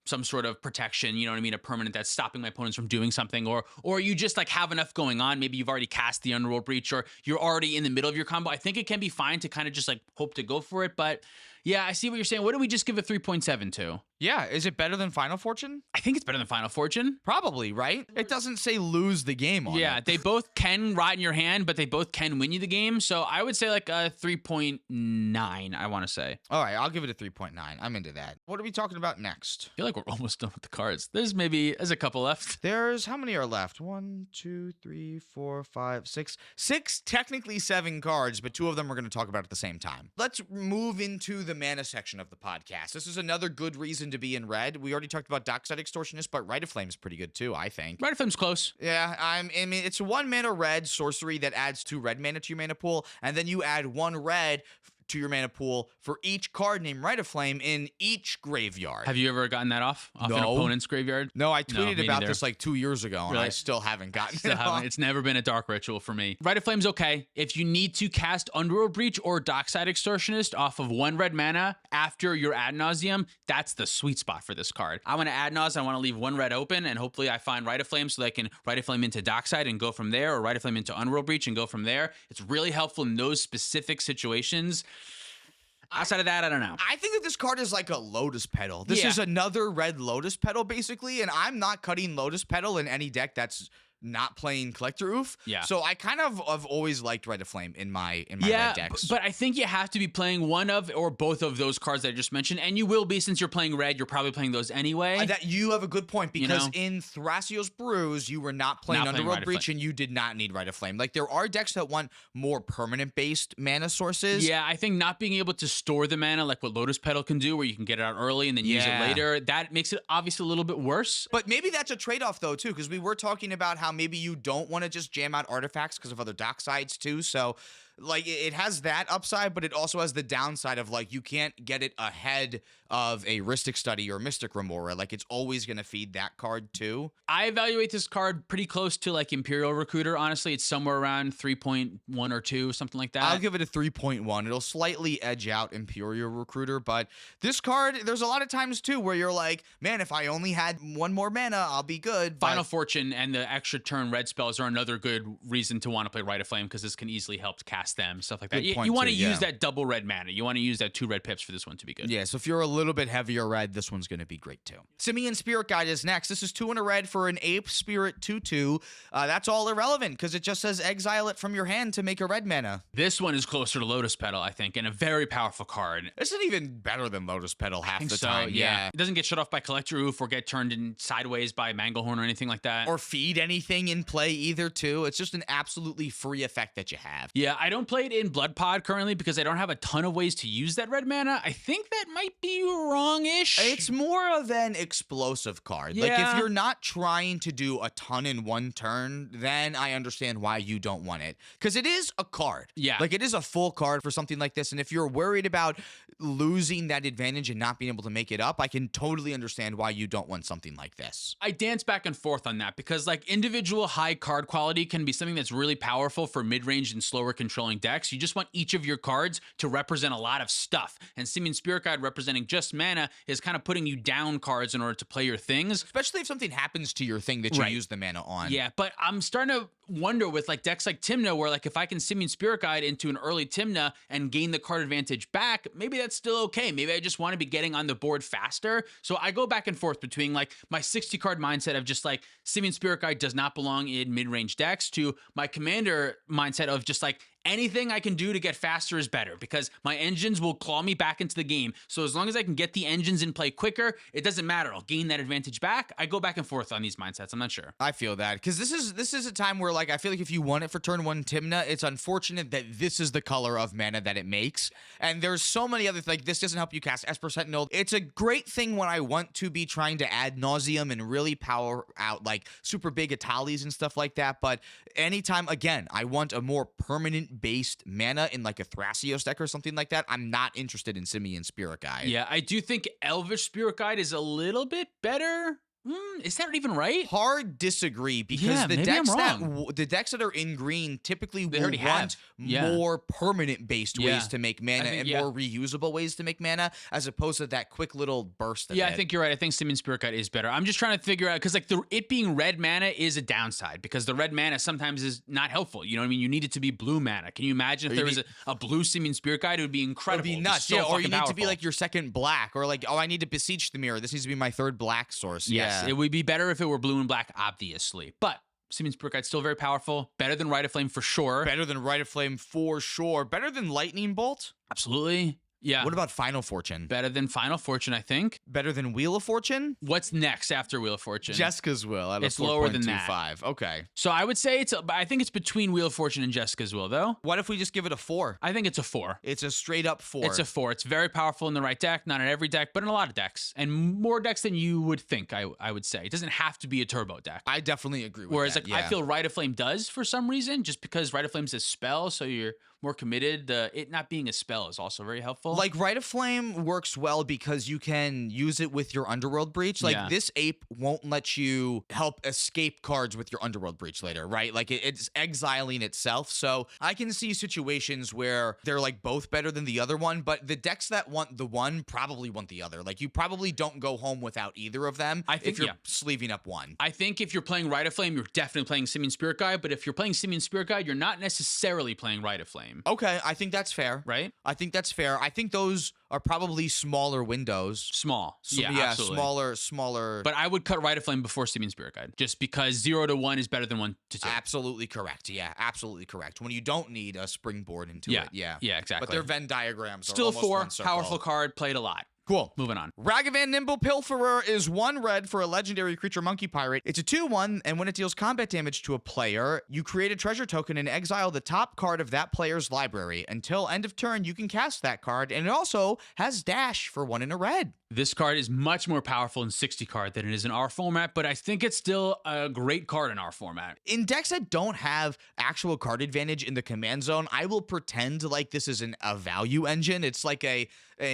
some sort of protection, you know what I mean, a permanent that's stopping my opponents from doing something, or you just like have enough going on. Maybe you've already cast the Underworld Breach, or you're already in the middle of your combo. I think it can be fine to kind of just like hope to go for it. But yeah, I see what you're saying. What do we just give a 3.7 to? Yeah, is it better than Final Fortune? I think it's better than Final Fortune. Probably, right? It doesn't say lose the game on Yeah, it. they both can rot in your hand, but they both can win you the game. So I would say like a 3.9, I want to say. All right, I'll give it a 3.9. I'm into that. What are we talking about next? I feel like we're almost done with the cards. There's a couple left. How many are left? 1, 2, 3, 4, 5, 6. 6, technically 7 cards, but 2 of them we're going to talk about at the same time. Let's move into the mana section of the podcast. This is another good reason to be in red. We already talked about Docside Extortionist, but Rite of Flame is pretty good too, I think. Rite of Flame's close. Yeah, I mean, it's a 1 mana red sorcery that adds 2 red mana to your mana pool, and then you add 1 red to your mana pool for each card named Rite of Flame in each graveyard. Have you ever gotten that off an opponent's graveyard? No, I tweeted me about neither. this like 2 years ago, and Really? I still haven't gotten Still it haven't. off. It's never been a dark ritual for me. Rite of Flame's okay. If you need to cast Underworld Breach or Dockside Extortionist off of 1 red mana after your Ad Nauseam, that's the sweet spot for this card. I want to Ad Naus, I want to leave 1 red open, and hopefully I find Rite of Flame so that I can Rite of Flame into Dockside and go from there, or Rite of Flame into Underworld Breach and go from there. It's really helpful in those specific situations. Outside of that, I don't know. I think that this card is like a Lotus Petal. This is another red Lotus Petal, basically, and I'm not cutting Lotus Petal in any deck that's not playing Collector Oof. Yeah. So I kind of have always liked Rite of Flame in my red decks. But I think you have to be playing one of or both of those cards that I just mentioned, and you will be since you're playing red. You're probably playing those anyway. That you have a good point, because in Thrasios Brews, you were not playing Underworld Breach, and you did not need Rite of Flame. Like, there are decks that want more permanent-based mana sources. Yeah, I think not being able to store the mana like what Lotus Petal can do, where you can get it out early and then use it later, that makes it obviously a little bit worse. But maybe that's a trade-off, though, too, because we were talking about how maybe you don't want to just jam out artifacts because of other Docksides, too. So, like, it has that upside, but it also has the downside of, like, you can't get it ahead of a Rhystic Study or Mystic Remora. Like, it's always going to feed that card, too. I evaluate this card pretty close to, like, Imperial Recruiter, honestly. It's somewhere around 3.1 or 2, something like that. I'll give it a 3.1. It'll slightly edge out Imperial Recruiter, but this card, there's a lot of times, too, where you're like, man, if I only had 1 more mana, I'll be good. Final Fortune and the extra turn red spells are another good reason to want to play Rite of Flame, because this can easily help cast them, stuff like that. You want to use that double red mana. You want to use that 2 red pips for this one to be good. Yeah, so if you're a little bit heavier red, this one's going to be great too. Simian Spirit Guide is next. This is 2 and a red for an Ape Spirit 2/2. That's all irrelevant because it just says exile it from your hand to make a red mana. This one is closer to Lotus Petal, I think, and a very powerful card. This is even better than Lotus Petal half the time. Yeah. It doesn't get shut off by Collector Oof or get turned in sideways by Manglehorn or anything like that. Or feed anything in play either too. It's just an absolutely free effect that you have. Yeah, I don't play it in Blood Pod currently because I don't have a ton of ways to use that red mana. I think that might be wrong-ish. It's more of an explosive card. Yeah. Like, if you're not trying to do a ton in one turn, then I understand why you don't want it. Because it is a card. Yeah. Like, it is a full card for something like this. And if you're worried about losing that advantage and not being able to make it up, I can totally understand why you don't want something like this. I dance back and forth on that because, like, individual high card quality can be something that's really powerful for mid-range and slower controlling decks. You just want each of your cards to represent a lot of stuff. And Simian Spirit Guide representing just mana is kind of putting you down cards in order to play your things. Especially if something happens to your thing that you use the mana on. Yeah, but I'm starting to wonder with like decks like Tymna, where like if I can Simian Spirit Guide into an early Tymna and gain the card advantage back, maybe that's still okay. Maybe I just want to be getting on the board faster. So I go back and forth between like my 60 card mindset of just like Simian Spirit Guide does not belong in mid-range decks to my commander mindset of just like anything I can do to get faster is better because my engines will claw me back into the game. So as long as I can get the engines in play quicker, it doesn't matter. I'll gain that advantage back. I go back and forth on these mindsets. I'm not sure. I feel that because this is a time where like I feel like if you want it for turn 1 Tymna, it's unfortunate that this is the color of mana that it makes. And there's so many other like this doesn't help you cast Esper Sentinel. It's a great thing when I want to be trying to ad nauseum and really power out like super big Atalis and stuff like that. But anytime again, I want a more permanent based mana in like a Thrasios deck or something like that. I'm not interested in Simian Spirit Guide. Yeah, I do think Elvish Spirit Guide is a little bit better. Is that even right? Hard disagree because the decks that are in green typically will want more permanent based ways to make mana and more reusable ways to make mana as opposed to that quick little burst. I think you're right. I think Simian Spirit Guide is better. I'm just trying to figure out because like it being red mana is a downside because the red mana sometimes is not helpful. You know what I mean? You need it to be blue mana. Can you imagine if there was a blue Simian Spirit Guide? It would be incredible. It would be nuts. Or you need to be like your second black or like, oh, I need to beseech the mirror. This needs to be my third black source. Yes. It would be better if it were blue and black, obviously. But Simian Spirit Guide's still very powerful. Better than Rite of Flame for sure. Better than Rite of Flame for sure. Better than Lightning Bolt? Absolutely. Yeah. What about Final Fortune? Better than Final Fortune, I think. Better than Wheel of Fortune? What's next after Wheel of Fortune? Jessica's Will. It's lower than that. Okay. So I would say I think it's between Wheel of Fortune and Jessica's Will, though. What if we just give it a 4? I think it's a 4. It's a straight up 4. It's a 4. It's very powerful in the right deck, not in every deck, but in a lot of decks, and more decks than you would think. I would say it doesn't have to be a turbo deck. I definitely agree with Whereas that. I feel Rite of Flame does for some reason, just because Rite of Flame's a spell, so you're more committed. It not being a spell is also very helpful. Like Rite of Flame works well because you can use it with your Underworld Breach. Like this ape won't let you help escape cards with your Underworld Breach later, right? Like it's exiling itself. So I can see situations where they're like both better than the other one, but the decks that want the one probably want the other. Like you probably don't go home without either of them if you're sleeving up one. I think if you're playing Rite of Flame, you're definitely playing Simian Spirit Guide, but if you're playing Simian Spirit Guide, you're not necessarily playing Rite of Flame. Okay, I think that's fair. Right? I think that's fair. I think those are probably smaller windows. Small. Absolutely. Smaller. But I would cut Rite of Flame before Simian Spirit Guide, just because 0 to 1 is better than 1 to 2. Absolutely correct. Yeah, absolutely correct. When you don't need a springboard into it. Yeah, exactly. But their Venn diagrams still are almost 4, powerful card, played a lot. Cool. Moving on. Ragavan Nimble Pilferer is 1 red for a legendary creature monkey pirate. It's a 2/1, and when it deals combat damage to a player, you create a treasure token and exile the top card of that player's library. Until end of turn, you can cast that card, and it also has dash for 1 in a red. This card is much more powerful in 60 card than it is in our format, but I think it's still a great card in our format. In decks that don't have actual card advantage in the command zone, I will pretend like this is a value engine. It's like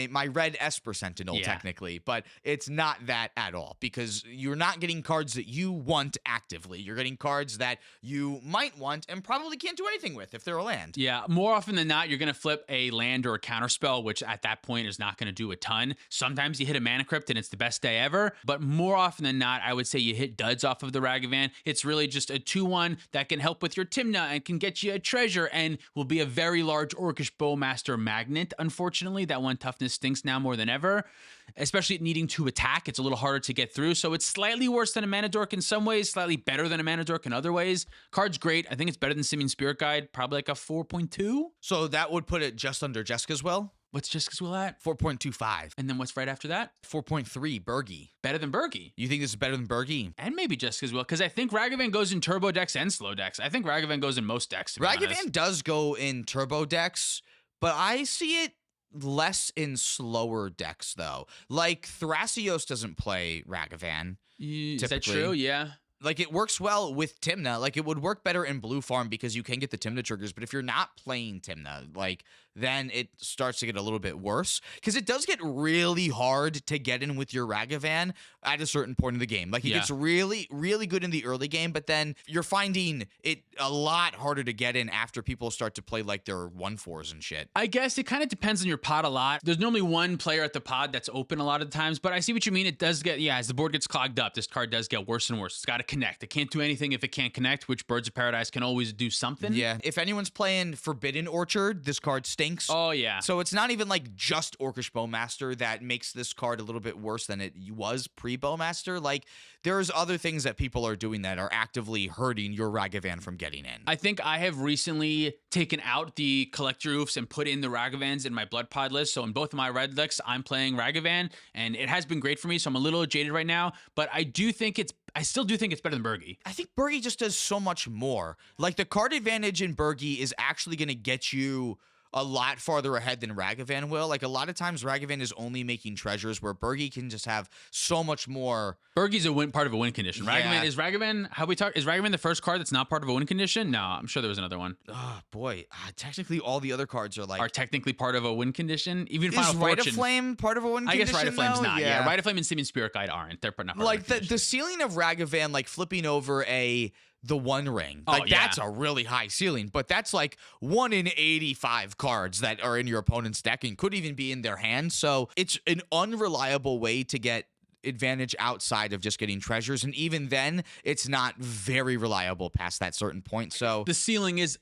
my red Esper Sentinel, technically, but it's not that at all because you're not getting cards that you want actively. You're getting cards that you might want and probably can't do anything with if they're a land. Yeah, more often than not, you're going to flip a land or a counterspell, which at that point is not going to do a ton. Sometimes you hit a Mana Crypt and it's the best day ever, but more often than not, I would say you hit duds off of the Ragavan. It's really just a 2/1 that can help with your Tymna and can get you a treasure and will be a very large Orcish Bowmaster magnet. Unfortunately, that 1 toughness stinks now more than ever, especially needing to attack. It's a little harder to get through, so it's slightly worse than a Mana Dork in some ways, slightly better than a Mana Dork in other ways. Card's great. I think it's better than Simian Spirit Guide, probably like a 4.2. So that would put it just under Jessica's Will? What's Jessica's Will at? 4.25. And then what's right after that? 4.3, Bergie. Better than Bergie. You think this is better than Bergie? And maybe Jessica's Will, because I think Ragavan goes in turbo decks and slow decks. I think Ragavan goes in most decks, to be honest. Ragavan does go in turbo decks, but I see it less in slower decks, though. Like, Thrasios doesn't play Ragavan. Is that true? Yeah. Like, it works well with Tymna. Like, it would work better in Blue Farm because you can get the Tymna triggers. But if you're not playing Tymna, like, then it starts to get a little bit worse. Because it does get really hard to get in with your Ragavan at a certain point in the game. Like, it gets really, really good in the early game. But then you're finding it a lot harder to get in after people start to play, like, their 1/4s and shit. I guess it kind of depends on your pod a lot. There's normally one player at the pod that's open a lot of the times. But I see what you mean. It does get, as the board gets clogged up, this card does get worse and worse. It's got to connect. It can't do anything if it can't connect, which Birds of Paradise can always do something. Yeah. If anyone's playing Forbidden Orchard, this card stinks. Oh, yeah. So it's not even like just Orcish Bowmaster that makes this card a little bit worse than it was pre-Bowmaster. Like, there's other things that people are doing that are actively hurting your Ragavan from getting in. I think I have recently taken out the Collector Roofs and put in the Ragavans in my Blood Pod list. So in both of my red decks, I'm playing Ragavan, and it has been great for me. So I'm a little jaded right now, but I still do think it's better than Burgi. I think Burgi just does so much more. Like, the card advantage in Burgi is actually going to get you a lot farther ahead than Ragavan will. Like, a lot of times Ragavan is only making treasures where Burgi can just have so much more. Burgi's part of a win condition. Yeah. Is Ragavan the first card that's not part of a win condition? No, I'm sure there was another one. Oh boy, technically all the other cards are technically part of a win condition. Even is Final Rite Fortune. of Flame part of a win condition? I guess Rite of Flame's though? not. Yeah, Rite of Flame and Simian Spirit Guide aren't. They're not part of like a win condition. the ceiling of Ragavan, like flipping over the One Ring. Oh, Like, yeah. that's a really high ceiling, but that's like 1 in 85 cards that are in your opponent's deck and could even be in their hand. So it's an unreliable way to get advantage outside of just getting treasures. And even then, it's not very reliable past that certain point. So The ceiling is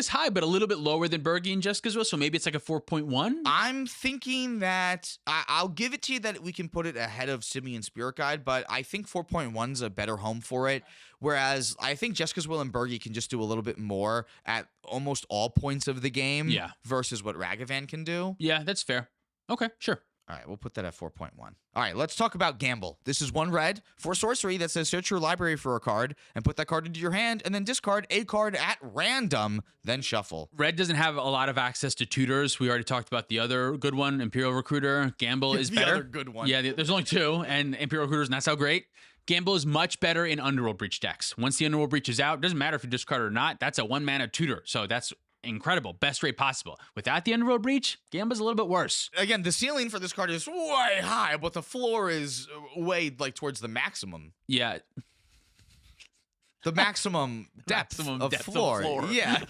high, but a little bit lower than Burgi and Jessica's Will, so maybe it's like a 4.1. I'm thinking that I'll give it to you that we can put it ahead of Simian Spirit Guide, but I think 4.1's a better home for it. Whereas I think Jessica's Will and Burgi can just do a little bit more at almost all points of the game versus what Ragavan can do. Yeah, that's fair. Okay, sure. All right, we'll put that at 4.1. All right, let's talk about Gamble. This is 1 red for sorcery that says search your library for a card and put that card into your hand and then discard a card at random, then shuffle. Red doesn't have a lot of access to tutors. We already talked about the other good one, Imperial Recruiter. Gamble is better. The other good one. Yeah, there's only 2, and Imperial Recruiter's not so great. Gamble is much better in Underworld Breach decks. Once the Underworld Breach is out, doesn't matter if you discard it or not, that's a 1-mana tutor. So that's incredible. Best rate possible. Without the Underworld Breach, Gamble's a little bit worse. Again, the ceiling for this card is way high, but the floor is way like towards the maximum. Yeah. The maximum depth of floor. Yeah.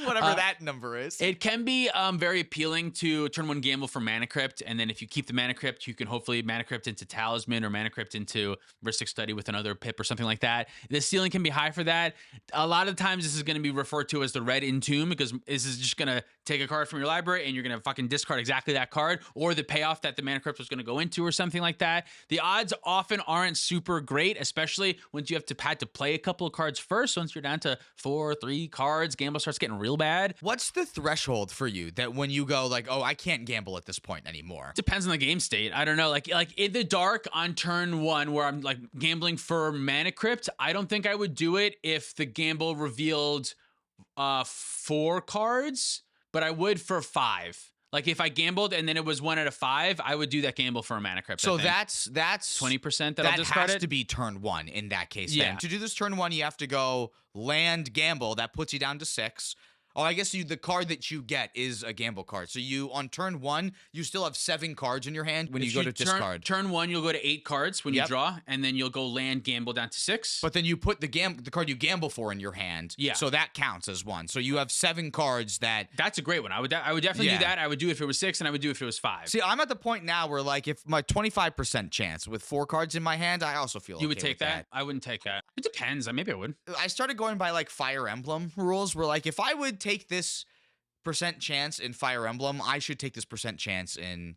Whatever that number is. It can be very appealing to turn 1 Gamble for Mana Crypt, and then if you keep the Mana Crypt, you can hopefully Mana Crypt into Talisman or Mana Crypt into Ristic Study with another pip or something like that. The ceiling can be high for that. A lot of times this is going to be referred to as the Red Entomb, because this is just going to take a card from your library and you're going to fucking discard exactly that card, or the payoff that the Mana Crypt was going to go into or something like that. The odds often aren't super great, especially once you had to play a couple of cards first. Once you're down to 3 cards, Gamble starts getting real bad. What's the threshold for you that when you go like, oh, I can't gamble at this point anymore? Depends on the game state. I don't know. Like in the dark on turn 1 where I'm like gambling for Mana Crypt, I don't think I would do it if the gamble revealed 4 cards, but I would for 5. Like if I gambled and then it was 1 out of 5, I would do that gamble for a Mana Crypt. So that's 20% that I'll discard has it. to be turn 1 in that case. Yeah. Then to do this turn 1, you have to go land gamble. That puts you down to 6. Oh, I guess the card that you get is a gamble card. So you, on turn 1, you still have 7 cards in your hand when you go to discard. Turn 1, you'll go to 8 cards when you draw, and then you'll go land gamble down to 6. But then you put the card you gamble for in your hand. Yeah. So that counts as 1. So you have 7 cards that. That's a great one. I would definitely do that. I would do it if it was 6, and I would do it if it was 5. See, I'm at the point now where like if my 25% chance with 4 cards in my hand, I also feel you would take that. I wouldn't take that. It depends. Maybe I would. I started going by like Fire Emblem rules, where like if I would take this percent chance in Fire Emblem, I should take this percent chance in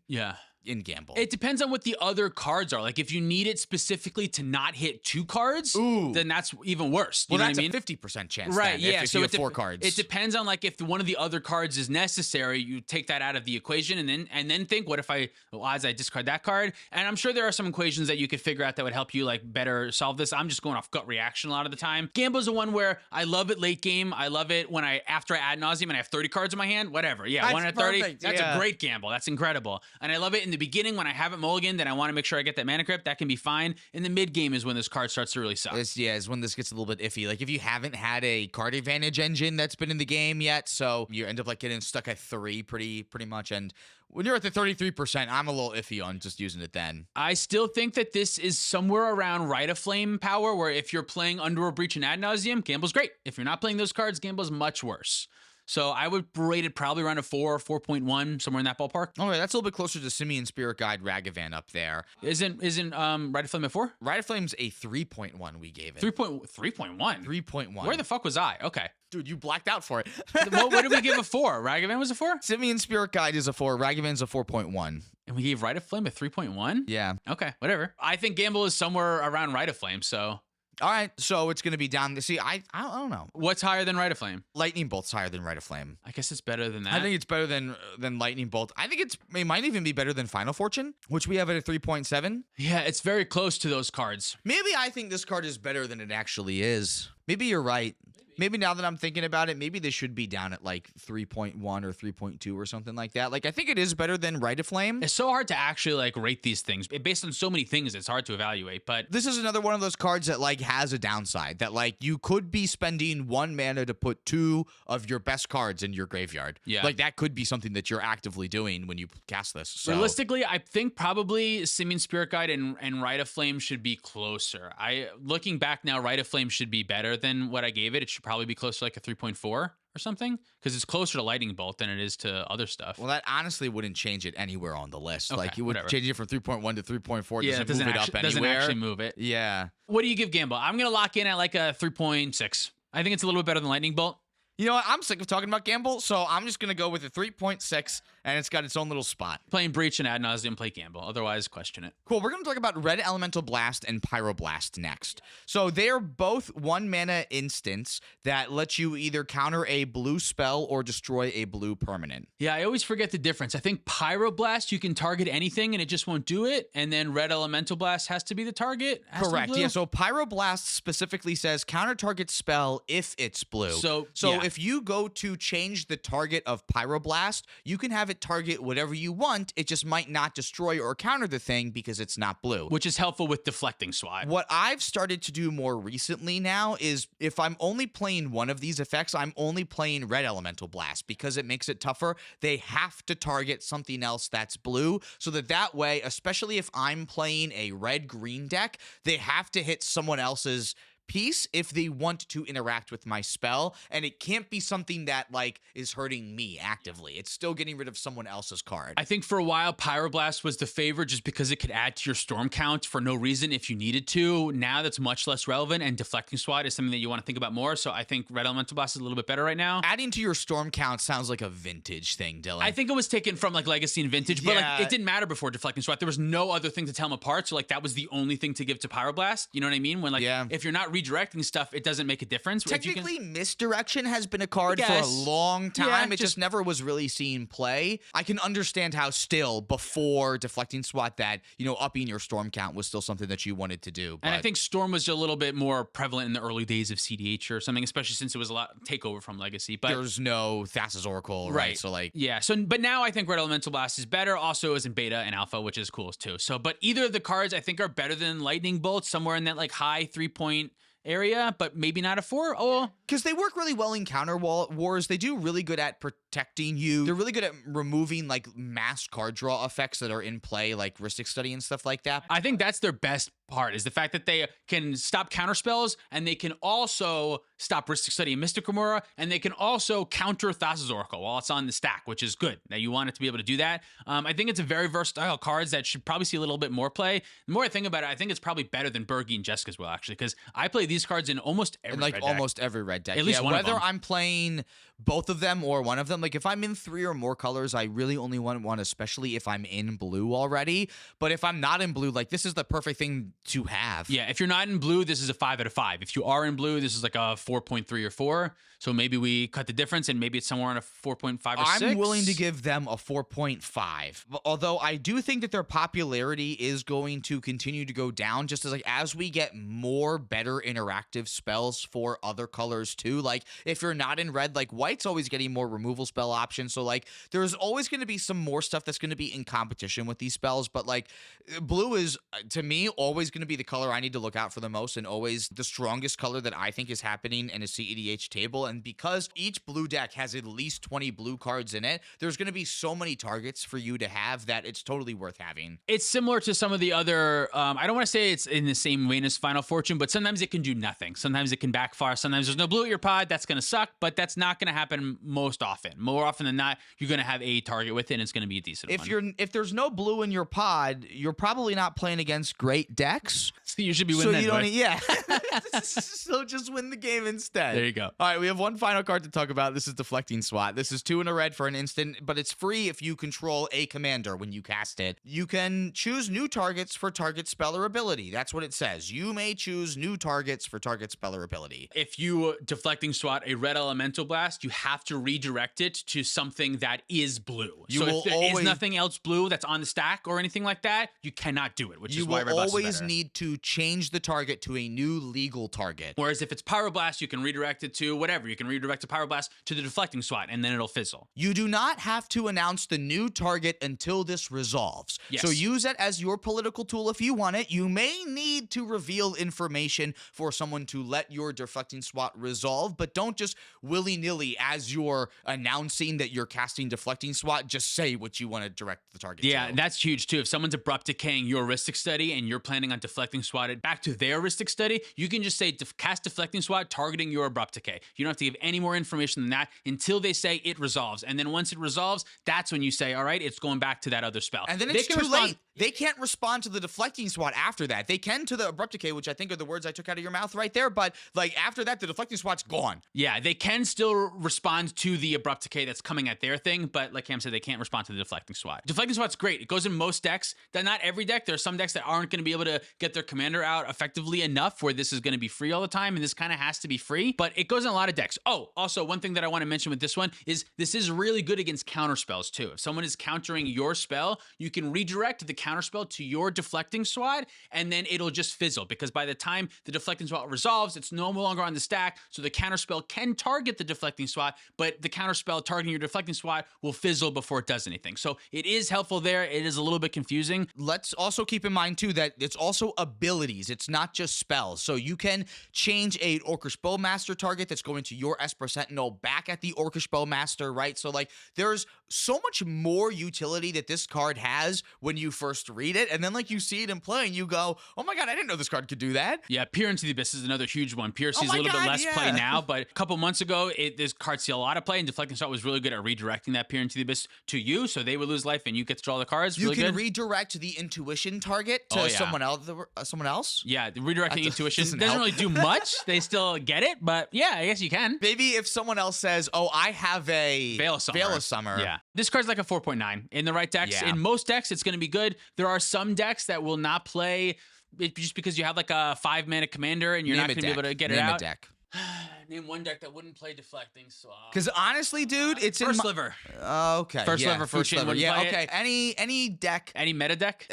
Gamble. It depends on what the other cards are. Like if you need it specifically to not hit 2 cards, then that's even worse. You know that's what I mean? a 50% chance. Right, then, yeah. If so you have 4 cards. It depends on like if one of the other cards is necessary, you take that out of the equation and then think, what if odds I discard that card? And I'm sure there are some equations that you could figure out that would help you like better solve this. I'm just going off gut reaction a lot of the time. Gamble's the one where I love it late game. I love it when after I ad nauseum and I have 30 cards in my hand, whatever. Yeah, That's 1 out of 30. perfect, That's a great gamble. That's incredible. And I love it in the beginning when I haven't mulliganed, then I want to make sure I get that Mana Crypt. That can be fine. In the mid game is when this card starts to really suck. Is when this gets a little bit iffy. Like if you haven't had a card advantage engine that's been in the game yet, so you end up like getting stuck at 3 pretty much. And when you're at the 33%, I'm a little iffy on just using it then. I still think that this is somewhere around Rite of Flame power, where if you're playing Underworld Breach and Ad Nauseam, Gamble's great. If you're not playing those cards, Gamble's much worse. So I would rate it probably around a 4, 4.1, somewhere in that ballpark. Okay, that's a little bit closer to Simeon Spirit Guide Ragavan up there. Isn't Rite of Flame a 4? Rite of Flame's a 3.1 we gave it. 3.1? 3.1. Where the fuck was I? Okay. Dude, you blacked out for it. What did we give a 4? Ragavan was a 4? Simeon Spirit Guide is a 4. Ragavan's a 4.1. And we gave Rite of Flame a 3.1? Yeah. Okay, whatever. I think Gamble is somewhere around Rite of Flame, so. All right, so it's going to be down. See, I don't know. What's higher than Rite of Flame? Lightning Bolt's higher than Rite of Flame. I guess it's better than that. I think it's better than Lightning Bolt. I think it might even be better than Final Fortune, which we have at a 3.7. Yeah, it's very close to those cards. Maybe I think this card is better than it actually is. Maybe you're right. Maybe now that I'm thinking about it, maybe they should be down at like 3.1 or 3.2 or something like that. Like, I think it is better than Rite of Flame. It's so hard to actually like rate these things. Based on so many things, it's hard to evaluate. But this is another one of those cards that like has a downside, that like you could be spending 1 mana to put 2 of your best cards in your graveyard. Yeah. Like, that could be something that you're actively doing when you cast this. So. Realistically, I think probably Simeon Spirit Guide and Rite of Flame should be closer. Looking back now, Rite of Flame should be better than what I gave it. It should probably be close to like a 3.4 or something, because it's closer to Lightning Bolt than it is to other stuff. Well, that honestly wouldn't change it anywhere on the list. Okay, like, you would change it from 3.1 to 3.4. Yeah, it doesn't move it up anywhere. doesn't actually move it. Yeah. What do you give Gamble? I'm going to lock in at like a 3.6. I think it's a little bit better than Lightning Bolt. You know what? I'm sick of talking about Gamble, so I'm just going to go with a 3.6, and it's got its own little spot. Playing Breach and ad nauseum, play Gamble. Otherwise, question it. Cool. We're going to talk about Red Elemental Blast and Pyroblast next. So they're both 1 mana instants that let you either counter a blue spell or destroy a blue permanent. Yeah, I always forget the difference. I think Pyroblast, you can target anything and it just won't do it. And then Red Elemental Blast has to be the target. Correct. Yeah, so Pyroblast specifically says counter target spell if it's blue. So yeah. If you go to change the target of Pyroblast, you can have it target whatever you want. It just might not destroy or counter the thing because it's not blue. Which is helpful with Deflecting SWAT. What I've started to do more recently now is if I'm only playing one of these effects, I'm only playing Red Elemental Blast because it makes it tougher. They have to target something else that's blue, so that way, especially if I'm playing a red-green deck, they have to hit someone else's piece if they want to interact with my spell, and it can't be something that like is hurting me actively. It's still getting rid of someone else's card. I think for a while Pyroblast was the favorite just because it could add to your storm count for no reason if you needed to. Now that's much less relevant, and Deflecting SWAT is something that you want to think about more. So I think Red Elemental Blast is a little bit better right now. Adding to your storm count sounds like a vintage thing, Dylan. I think it was taken from like Legacy and Vintage, but Yeah. like it didn't matter before Deflecting SWAT. There was no other thing to tell them apart, so like that was the only thing to give to Pyroblast. You know what I mean? When like if you're not redirecting stuff, it doesn't make a difference. Technically, Misdirection has been a card for a long time. Yeah, it just never was really seen play. I can understand how still before Deflecting SWAT that, upping your storm count was still something that you wanted to do. And I think Storm was a little bit more prevalent in the early days of cEDH or something, especially since it was a lot takeover from Legacy. But there's no Thassa's Oracle, right? So like, yeah. So, but now I think Red Elemental Blast is better. Also, is in beta and alpha, which is cool too. So, but either of the cards I think are better than Lightning Bolt, somewhere in that like high 3-point area, but maybe not a 4. Oh, because they work really well in counter wars. They do really good at protecting you. They're really good at removing like mass card draw effects that are in play, like Rhystic Study and stuff like that. I think that's their best part, is the fact that they can stop counter spells, and they can also stop Rhystic Study and Mystic Remora, and they can also counter Thassa's Oracle while it's on the stack, which is good. Now you want it to be able to do that. I think it's a very versatile cards that should probably see a little bit more play. The more I think about it, I think it's probably better than Bergie and Jessas Will, actually, because I play these cards in almost every red deck. Almost every red deck. At least one of whether them. I'm playing both of them or one of them. Like if I'm in 3 or more colors, I really only want one, especially if I'm in blue already. But if I'm not in blue, like this is the perfect thing to have. Yeah, if you're not in blue, this is a 5 out of 5. If you are in blue, this is like a 4.3 or 4. So maybe we cut the difference and maybe it's somewhere on a 4.5 or 6. I'm willing to give them a 4.5. Although I do think that their popularity is going to continue to go down just as we get more better interactive spells for other colors too. Like if you're not in red, like white's always getting more removal spell options. So like there's always going to be some more stuff that's going to be in competition with these spells. But like blue is, to me, always going going to be the color I need to look out for the most, and always the strongest color that I think is happening in a cEDH table. And because each blue deck has at least 20 blue cards in it, there's going to be so many targets for you to have that it's totally worth having. It's similar to some of the other, I don't want to say it's in the same vein as Final Fortune, but sometimes it can do nothing. Sometimes it can backfire. Sometimes there's no blue at your pod. That's going to suck, but that's not going to happen most often. More often than not, you're going to have a target with it, and it's going to be a decent one. If there's no blue in your pod, you're probably not playing against great decks. So you should be winning. So yeah. So just win the game instead. There you go. All right, we have one final card to talk about. This is Deflecting SWAT. This is 2 in a red for an instant, but it's free if you control a commander when you cast it. You can choose new targets for target spell or ability. That's what it says. You may choose new targets for target spell or ability. If you Deflecting SWAT a red elemental blast, you have to redirect it to something that is blue. So if there is nothing else blue that's on the stack or anything like that, you cannot do it, which is why Red Blast is better. You always need to change the target to a new legal target. Whereas if it's Pyroblast, you can redirect it to whatever. You can redirect a Pyroblast to the Deflecting SWAT, and then it'll fizzle. You do not have to announce the new target until this resolves. Yes. So use it as your political tool if you want it. You may need to reveal information for someone to let your Deflecting SWAT resolve, but don't just willy-nilly, as you're announcing that you're casting Deflecting SWAT, just say what you want to direct the target to. Yeah, that's huge too. If someone's abrupt decaying your heuristic study and you're planning on Deflecting SWAT it back to their heuristic study, you can just say cast Deflecting SWAT targeting your abrupt decay. You don't have to give any more information than that until they say it resolves. And then once it resolves, that's when you say, all right, it's going back to that other spell. And then it's too late. They can't respond to the Deflecting SWAT after that. They can to the abrupt decay, which I think are the words I took out of your mouth right there. But like after that, the Deflecting SWAT's gone. Yeah, they can still respond to the abrupt decay that's coming at their thing, but like Cam said, they can't respond to the Deflecting SWAT. Deflecting SWAT's great. It goes in most decks. Not every deck. There are some decks that aren't going to be able to get their commander out effectively enough where this is going to be free all the time, and this kind of has to be free, but it goes in a lot of decks. Oh, also, one thing that I want to mention with this one is this is really good against counter spells too. If someone is countering your spell, you can redirect the counter spell to your Deflecting SWAT, and then it'll just fizzle, because by the time the Deflecting SWAT resolves, it's no longer on the stack, so the counter spell can target the Deflecting SWAT, but the counter spell targeting your Deflecting SWAT will fizzle before it does anything. So it is helpful there. It is a little bit confusing. Let's also keep in mind too that it's also abilities. It's not just spells. So you can change a Orcish Bowmaster target that's going to your Esper Sentinel back at the Orcish Bowmaster, right? So like there's so much more utility that this card has when you first read it, and then like you see it in play and you go, oh my god, I didn't know this card could do that. Yeah, Peer into the Abyss is another huge one. Peer sees a little bit less play now, but a couple months ago, this card see a lot of play, and Deflecting SWAT was really good at redirecting that Peer into the Abyss to you, so they would lose life and you get to draw the cards. You really can good. redirect the Intuition target to someone else. Someone else? Yeah, the redirecting Intuition doesn't really do much. They still get it, but yeah, I guess you can. Maybe if someone else says, oh, I have a Veil of Summer. Yeah. This card's like a 4.9 in the right decks. Yeah. In most decks, it's going to be good. There are some decks that will not play it just because you have like a 5-mana commander and you're not going to be able to get it out. Name a deck. Name one deck that wouldn't play Deflecting SWAT. Because honestly, dude, it's First Sliver. Okay. First Sliver. First Sliver. Yeah. Okay. Any deck. Any meta deck.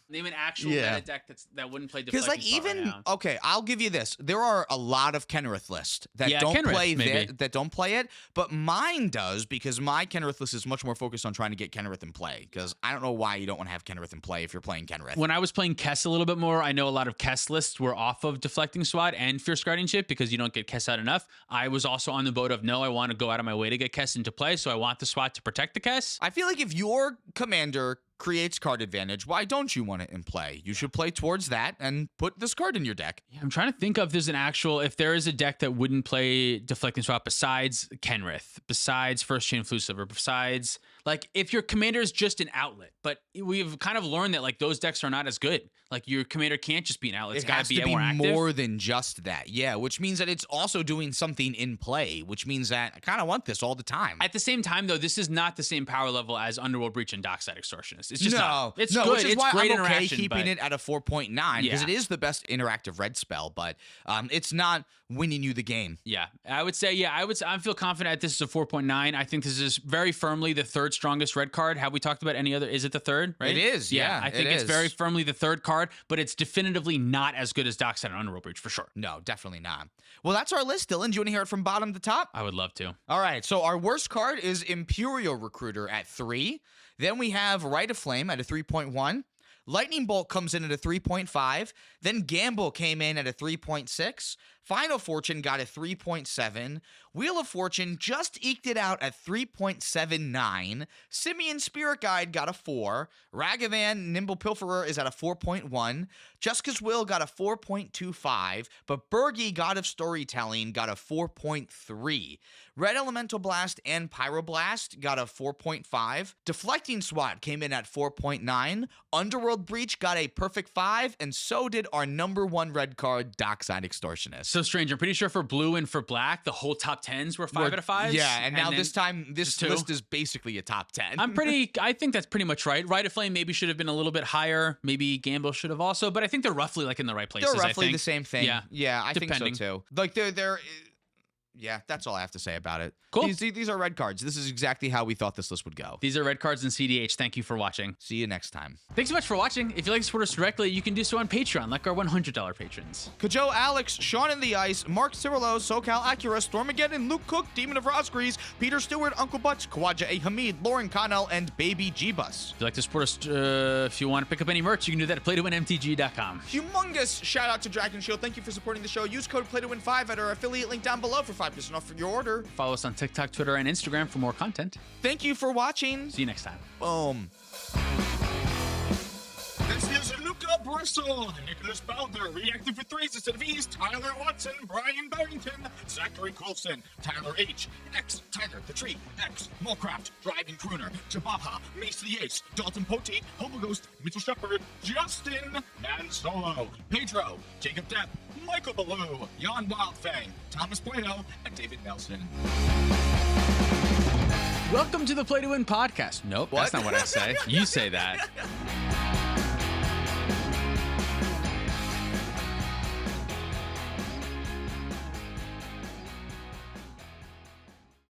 Name an actual meta deck that wouldn't play Deflecting SWAT. Because like even right now. okay, I'll give you this. There are a lot of Kenrith lists that don't play that don't play it, but mine does, because my Kenrith list is much more focused on trying to get Kenrith in play. Because I don't know why you don't want to have Kenrith in play if you're playing Kenrith. When I was playing Kess a little bit more, I know a lot of Kess lists were off of Deflecting SWAT and Fierce Guardianship because you don't get Kess out enough. I was also on the boat of no, I want to go out of my way to get Kess into play, so I want the SWAT to protect the Kess. I feel like if your commander creates card advantage, why don't you want it in play? You should play towards that and put this card in your deck. Yeah, I'm trying to think of if there is a deck that wouldn't play Deflecting SWAT besides Kenrith, besides First Chain Flue Silver, besides like if your commander is just an outlet. But we've kind of learned that like those decks are not as good. Like your commander can't just be an outlet. It's got to be more active. More than just that. Yeah, which means that it's also doing something in play, which means that I kind of want this all the time. At the same time, though, this is not the same power level as Underworld Breach and Dockside Extortionist. It's just not. It's good. Which is it's why great I'm okay interaction, keeping it at a 4.9 because it is the best interactive red spell, but it's not winning you the game. Yeah, I would say, I feel confident this is a 4.9. I think this is very firmly the third strongest red card. Have we talked about any other? Is it the third? Right? It is. Yeah, I think it's very firmly the third card, but it's definitively not as good as Dockside and Underworld Breach for sure. No, definitely not. Well, that's our list, Dylan. Do you want to hear it from bottom to top? I would love to. All right. So our worst card is Imperial Recruiter at 3. Then we have Rof Flame at a 3.1. Lightning Bolt comes in at a 3.5. Then Gamble came in at a 3.6. Final Fortune got a 3.7. Wheel of Fortune just eked it out at 3.79. Simeon Spirit Guide got a 4. Ragavan Nimble Pilferer is at a 4.1. Jessas Will got a 4.25. But Bergie, God of Storytelling, got a 4.3. Red Elemental Blast and Pyroblast got a 4.5. Deflecting SWAT came in at 4.9. Underworld Breach got a perfect 5. And so did our number 1 red card, Docside Extortionist. So strange. I'm pretty sure for blue and for black, the whole top 10s were 5 out of 5s. Yeah, and now this time, this list is basically a top 10. I think that's pretty much right. Rite of Flame maybe should have been a little bit higher. Maybe Gamble should have also, but I think they're roughly like in the right places. They're roughly I think. the same thing. Yeah, I Depending. think so too. Like they're yeah, that's all I have to say about it. Cool. These are red cards. This is exactly how we thought this list would go. These are red cards in cEDH. Thank you for watching. See you next time. Thanks so much for watching. If you'd like to support us directly, you can do so on Patreon, like our $100 patrons. Kajo Alex, Sean in the Ice, Mark Cirillo, SoCal Acura, Stormageddon, Luke Cook, Demon of Rosgrees, Peter Stewart, Uncle Butch, Kawaja A. Hamid, Lauren Connell, and Baby G-Bus. If you'd like to support us, if you want to pick up any merch, you can do that at playtowinmtg.com. Humongous shout out to Dragon Shield. Thank you for supporting the show. Use code PlayToWin5 at our affiliate link down below for 5% off your order. Follow us on TikTok, Twitter, and Instagram for more content. Thank you for watching. See you next time. Boom. This is Luca Bristol, Nicholas Bowder, reacting for 3s instead of E's, Tyler Watson, Brian Barrington, Zachary Coulson, Tyler H, X, Tiger, The Tree, X, Mulcraft, Driving Crooner, Jabaha, Mace the Ace, Dalton Poteet, Hobo Ghost, Mitchell Shepard, Justin, Man Solo, Pedro, Jacob Depp, Michael Ballou, Jan Wildfang, Thomas Plato, and David Nelson. Welcome to the Play to Win podcast. Nope, that's not what I say. You say that.